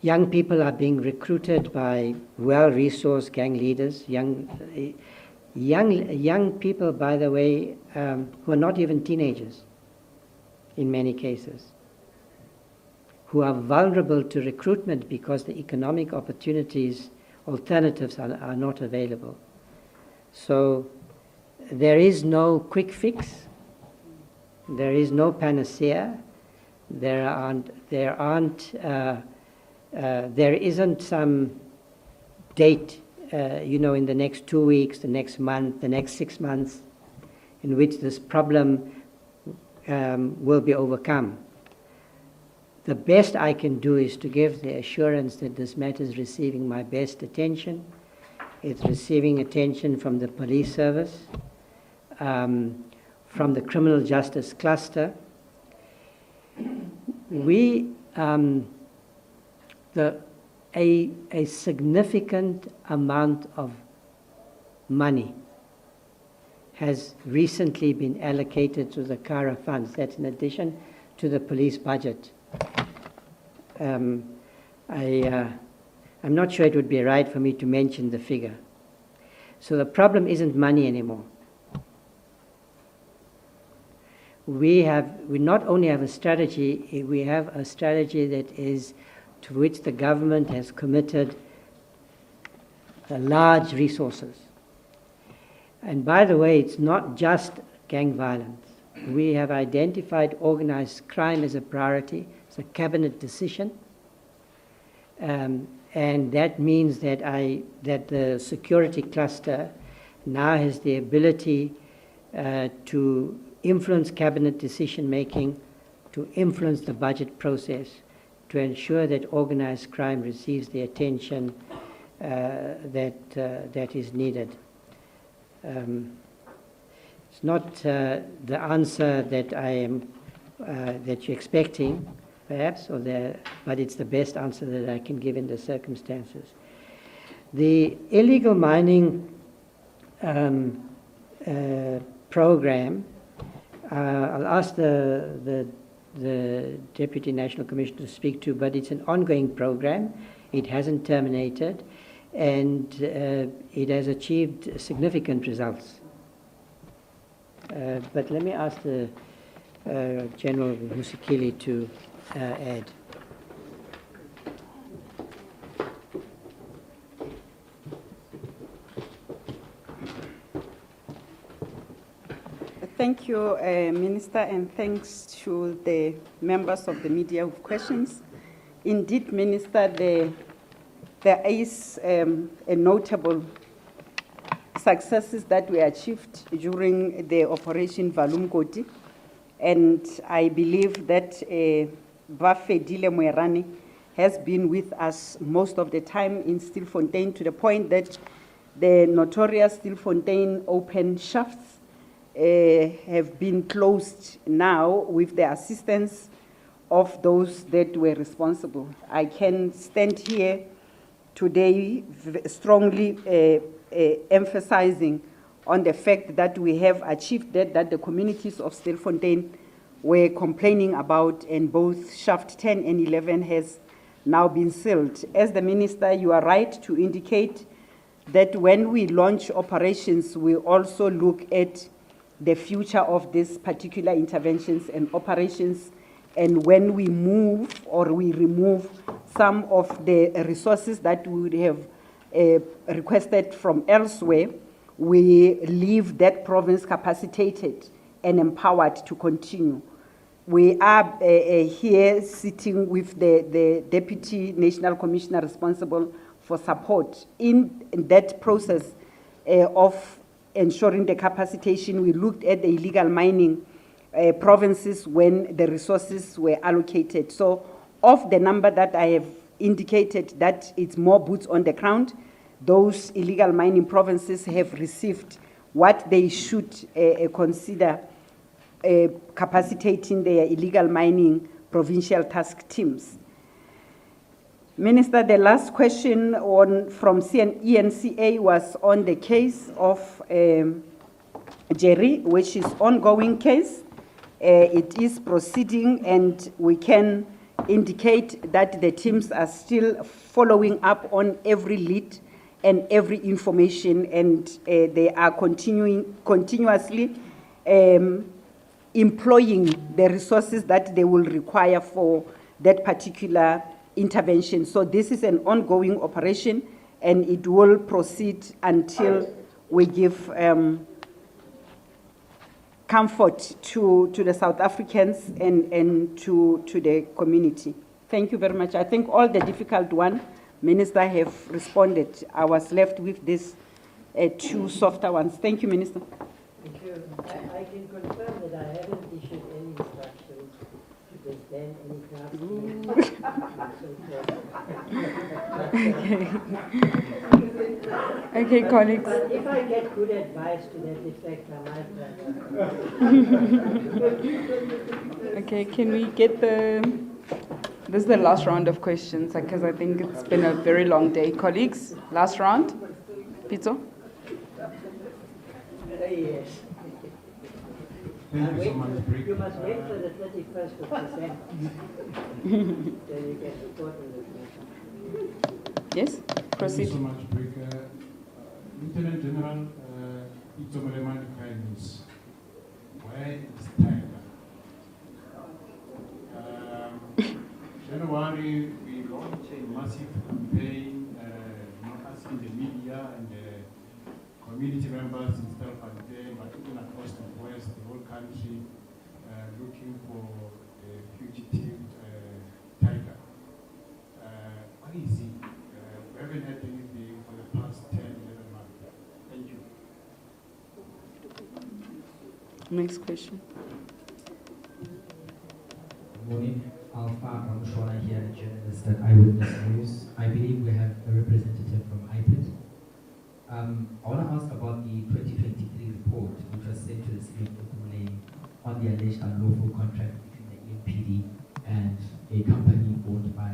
Young people are being recruited by well-resourced gang leaders. Young people, by the way, who are not even teenagers in many cases, who are vulnerable to recruitment because the economic alternatives are not available. So there is no quick fix. There is no panacea. There isn't some date, in the next 2 weeks, the next month, the next 6 months. in which this problem will be overcome. The best I can do is to give the assurance that this matter is receiving my best attention. It's receiving attention from the police service, from the criminal justice cluster. A significant amount of money has recently been allocated to the CARA funds. That's in addition to the police budget. I'm not sure it would be right for me to mention the figure. So the problem isn't money anymore. We not only have a strategy, we have a strategy that is to which the government has committed large resources. And by the way, it's not just gang violence. We have identified organized crime as a priority. It's a cabinet decision. And that means that the security cluster now has the ability to influence cabinet decision making, to influence the budget process, to ensure that organized crime receives the attention that is needed. It's not the answer that that you're expecting, perhaps, but it's the best answer that I can give in the circumstances. The illegal mining program, I'll ask the Deputy National Commissioner to speak to, but it's an ongoing program. It hasn't terminated, and it has achieved significant results. But let me ask the General Musikili to add. Thank you, Minister, and thanks to the members of the media with questions. Indeed, Minister, there is a notable successes that we achieved during the Operation Valumkoti, and I believe that Bafedile Moerane has been with us most of the time in Stilfontein, to the point that the notorious Stilfontein open shafts have been closed now with the assistance of those that were responsible. I can stand here today strongly emphasizing on the fact that we have achieved that the communities of Stilfontein were complaining about, and both shaft 10 and 11 has now been sealed. As the Minister, you are right to indicate that when we launch operations, we also look at the future of these particular interventions and operations, and when we move or we remove some of the resources that we would have requested from elsewhere, we leave that province capacitated and empowered to continue. We are here sitting with the Deputy National Commissioner responsible for support in that process of ensuring the capacitation. We looked at the illegal mining provinces when the resources were allocated. So of the number that I have indicated, that it's more boots on the ground, those illegal mining provinces have received what they should consider capacitating their illegal mining provincial task teams. Minister, the last question from ENCA was on the case of Jerry, which is ongoing case. It is proceeding, and we can indicate that the teams are still following up on every lead and every information, and they are continuously employing the resources that they will require for that particular intervention. So this is an ongoing operation, and it will proceed until we give comfort to the South Africans and to the community. Thank you very much. I think all the difficult ones, Minister, have responded. I was left with these two softer ones. Thank you, Minister. I can confirm that I haven't issued any instructions to disband any craftsmen. Okay, colleagues. But if I get good advice to that effect, I might. Okay, can we get this is the last round of questions because I think it's been a very long day. Colleagues, last round. Pizzo? Yes. Thank you so much, You must wait for the 31st of December. Then you can report on the commission. Yes? Proceed. Thank you so much, Brick. Lieutenant General Pitso Molemane Kindness. Where is Tiger? January, we launched a massive campaign, asking the media and the community members in Stelfontein, but even across the West, the whole country, looking for a fugitive tiger. What is he? We haven't had anything for the past 10, 11 months. Thank you. Next question. Good morning. Alpha Ramshwana here, a journalist at Eyewitness News. I believe we have a representative from IPID. I want to ask about the 2023 report, which was sent to the city of Ekurhuleni on the alleged unlawful contract between the EMPD and a company owned by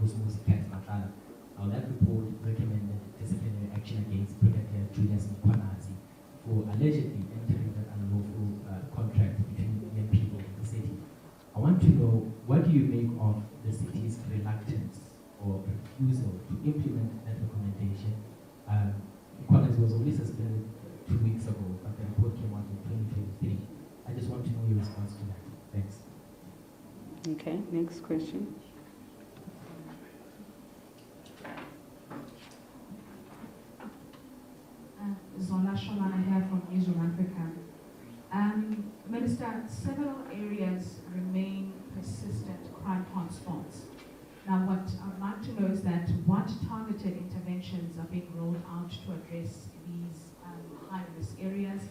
Rosmusi Cat Matlala. Now, that report recommended disciplinary action against Brigadier Julius Mkhwanazi for allegedly entering that unlawful contract between the EMPD and the city. I want to know, what do you make of the city's reluctance or refusal to implement that recommendation? Mkhwanazi was only suspended 2 weeks ago, but the report came out in 2023. I just want to know your response to that. Thanks. Okay, next question. Zola Sholana here from Newsroom Africa. Minister, several areas remain persistent crime hotspots. Now, what I'd like to know is that what targeted interventions are being rolled out to address these high-risk areas,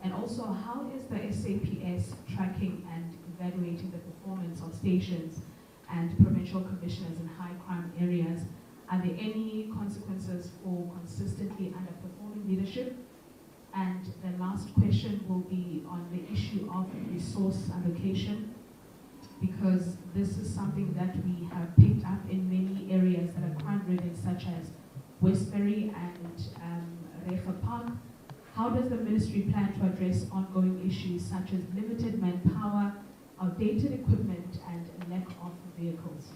and also how is the SAPS tracking and evaluating the performance of stations and provincial commissioners in high-crime areas? Are there any consequences for consistently underperforming leadership? And the last question will be on the issue of resource allocation, because this is something that we have picked up in many areas that are crime-ridden, such as Westbury and Refa Park. How does the ministry plan to address ongoing issues such as limited manpower, outdated equipment, and lack of vehicles?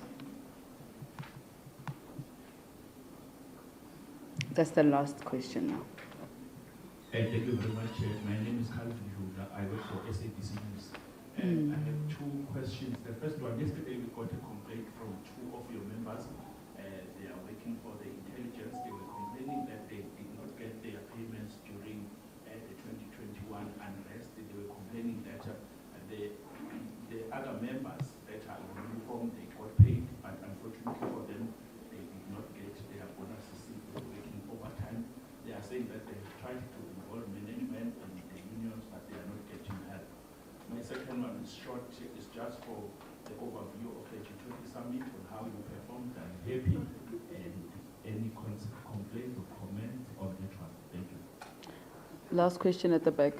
That's the last question now. Thank you very much. My name is Calvin Hula. I work for SABC News. I have two questions. The first one, yesterday we got a complaint from two of your members. They are working for the intelligence. They were complaining that they did not get their payments during the 2021 unrest. They were complaining that the other members that are in uniform, they got paid, but unfortunately for them, they did not get their bonuses since they were working overtime. They are saying that they have tried to involve management and the unions, but they are not getting help. My second one is short, is just for the overview of the G20 summit on how you performed. I'm happy, and any complaints or comments on that one. Thank you. Last question at the back.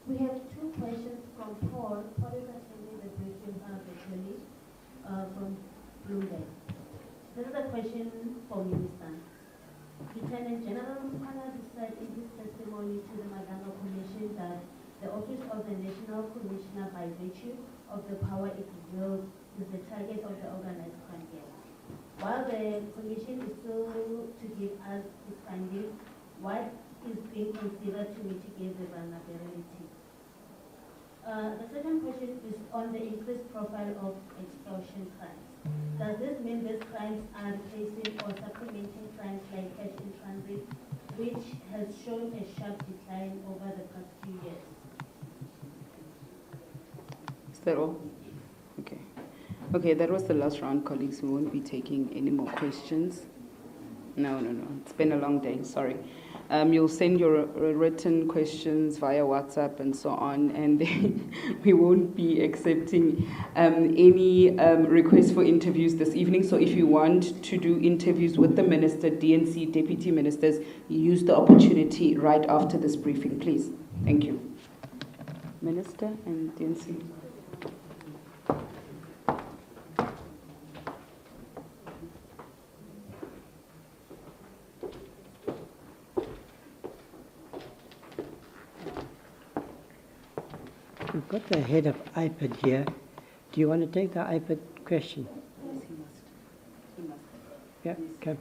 We have two questions from Paul. Paul is attending the briefing virtually from Bloomberg. This is a question for Minister. Lieutenant General Mkhwanazi said in his testimony to the Madanga Commission that the Office of the National Commissioner, by virtue of the power it wields, is the target of the organized crime gang. While the Commission is still to give us its findings, what is being considered to mitigate the vulnerability? The second question is on the increased profile of extortion crimes. Does this mean these crimes are replacing or supplementing crimes like cash in transit, which has shown a sharp decline over the past few years? Is that all? Okay. Okay, that was the last round, colleagues. We won't be taking any more questions. No. It's been a long day, sorry. You'll send your written questions via WhatsApp and so on, and we won't be accepting any requests for interviews this evening. So if you want to do interviews with the Minister, DNC, Deputy Ministers, use the opportunity right after this briefing, please. Thank you. Minister and DNC. We've got the head of IPID here. Do you want to take the IPID question? Yes, he must. Yeah, okay.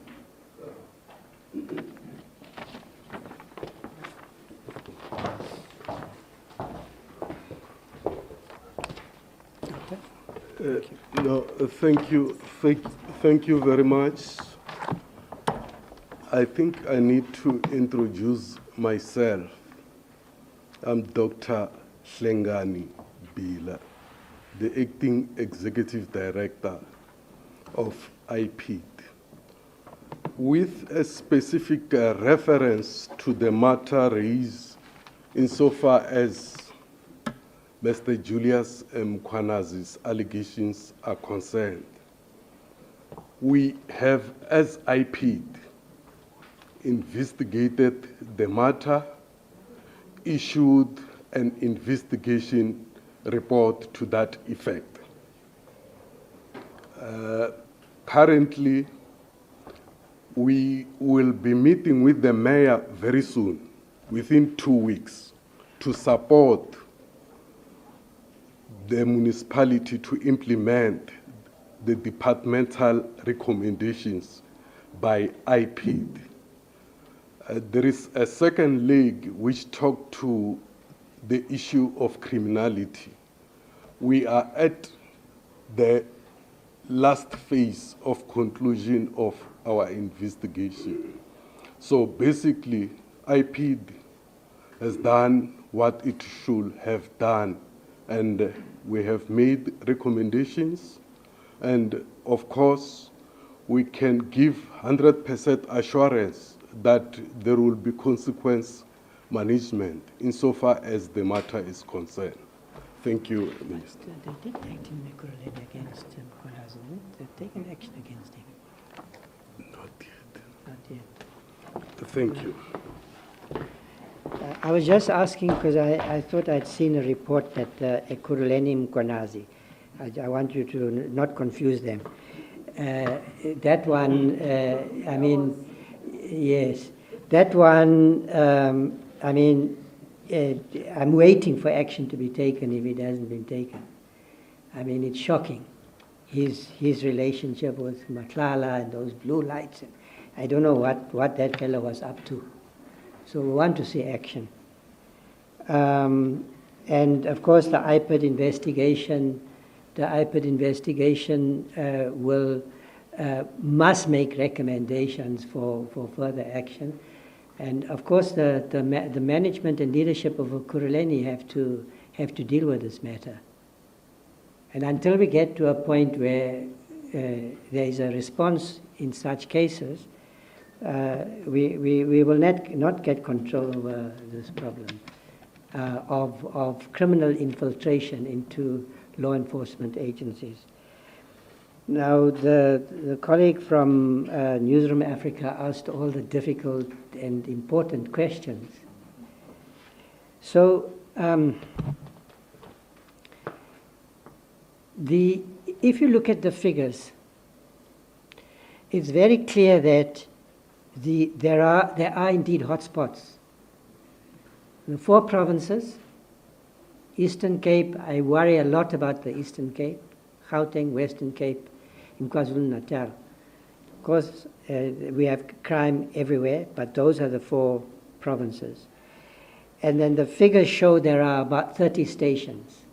Thank you very much. I think I need to introduce myself. I'm Dr. Hlengani Bila, the Acting Executive Director of IPID, with a specific reference to the matter raised insofar as Mr. Julius Mkwanazi's allegations are concerned. We have, as IPID, investigated the matter, issued an investigation report to that effect. Currently, we will be meeting with the mayor very soon, within 2 weeks, to support the municipality to implement the departmental recommendations by IPID. There is a second leg which talks to the issue of criminality. We are at the last phase of conclusion of our investigation. So basically, IPID has done what it should have done, and we have made recommendations, and of course, we can give 100% assurance that there will be consequence management insofar as the matter is concerned. Thank you, Minister. They did act in Ekurhuleni against Mkwanazi. They've taken action against him. Not yet. Not yet. Thank you. I was just asking because I thought I'd seen a report that Ekurhuleni Mkwanazi. I want you to not confuse them. That one, I mean, yes, that one, I mean, I'm waiting for action to be taken if it hasn't been taken. I mean, it's shocking. His relationship with Matlala and those blue lights. I don't know what that fellow was up to. So we want to see action. And of course, the IPID investigation must make recommendations for further action. And of course, the management and leadership of Ekurhuleni have to deal with this matter. And until we get to a point where there is a response in such cases, we will not get control over this problem of criminal infiltration into law enforcement agencies. Now, the colleague from Newsroom Africa asked all the difficult and important questions. So, if you look at the figures, it's very clear that there are indeed hotspots. The 4 provinces, Eastern Cape, I worry a lot about the Eastern Cape, Gauteng, Western Cape, in KwaZulu-Natal. Of course, we have crime everywhere, but those are the 4 provinces. And then the figures show there are about 30 stations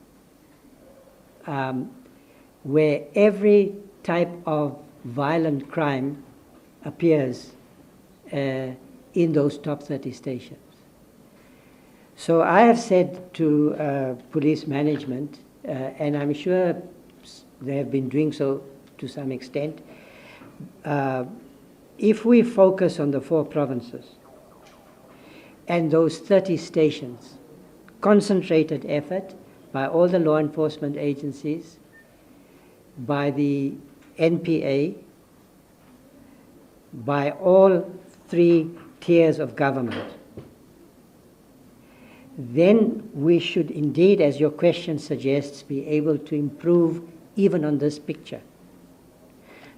where every type of violent crime appears in those top 30 stations. So I have said to police management, and I'm sure they have been doing so to some extent, if we focus on the 4 provinces and those 30 stations, concentrated effort by all the law enforcement agencies, by the NPA, by all 3 tiers of government, then we should indeed, as your question suggests, be able to improve even on this picture.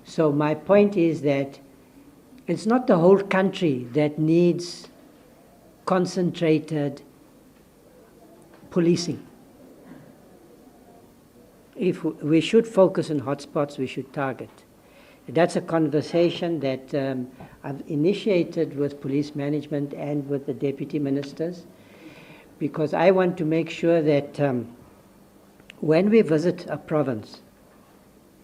So my point is that it's not the whole country that needs concentrated policing. If we should focus on hotspots, we should target. That's a conversation that I've initiated with police management and with the deputy ministers, because I want to make sure that when we visit a province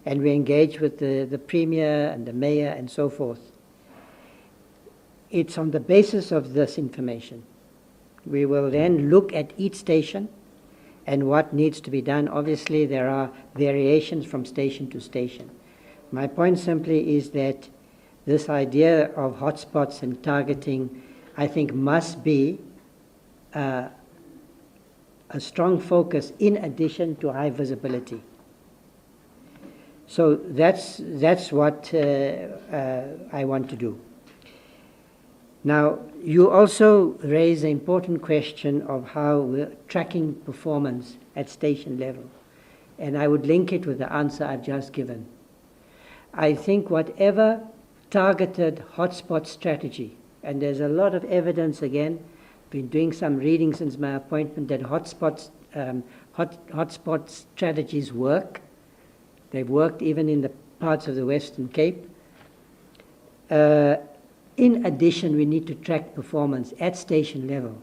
and we engage with the premier and the mayor and so forth, it's on the basis of this information. We will then look at each station and what needs to be done. Obviously, there are variations from station to station. My point simply is that this idea of hotspots and targeting, I think, must be a strong focus in addition to high visibility. So that's what I want to do. Now, you also raise the important question of how we're tracking performance at station level, and I would link it with the answer I've just given. I think whatever targeted hotspot strategy, and there's a lot of evidence, again, been doing some reading since my appointment, that hotspot strategies work. They've worked even in the parts of the Western Cape. In addition, we need to track performance at station level.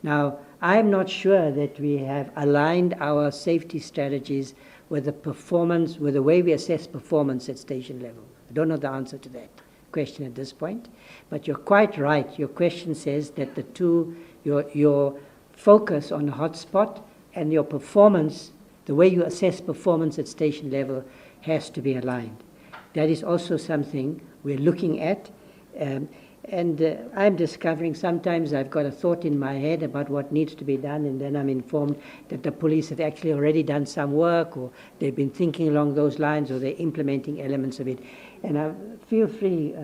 Now, I'm not sure that we have aligned our safety strategies with the performance, with the way we assess performance at station level. I don't know the answer to that question at this point, but you're quite right. Your question says that the two, your focus on hotspot and your performance, the way you assess performance at station level, has to be aligned. That is also something we're looking at. I'm discovering sometimes I've got a thought in my head about what needs to be done, and then I'm informed that the police have actually already done some work, or they've been thinking along those lines, or they're implementing elements of it. And feel free,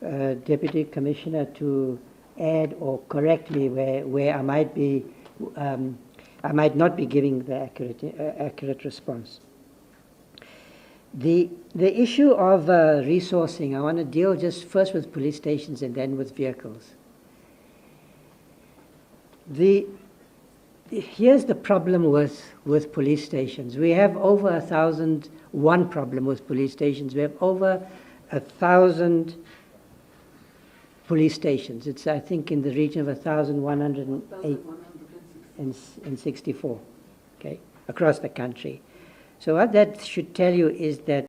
Deputy Commissioner, to add or correct me where I might be, I might not be giving the accurate response. The issue of resourcing, I want to deal just first with police stations and then with vehicles. Here's the problem with police stations. We have over 1,000, one problem with police stations. We have over 1,000 police stations. It's, I think, in the region of 1,164, okay, across the country. So what that should tell you is that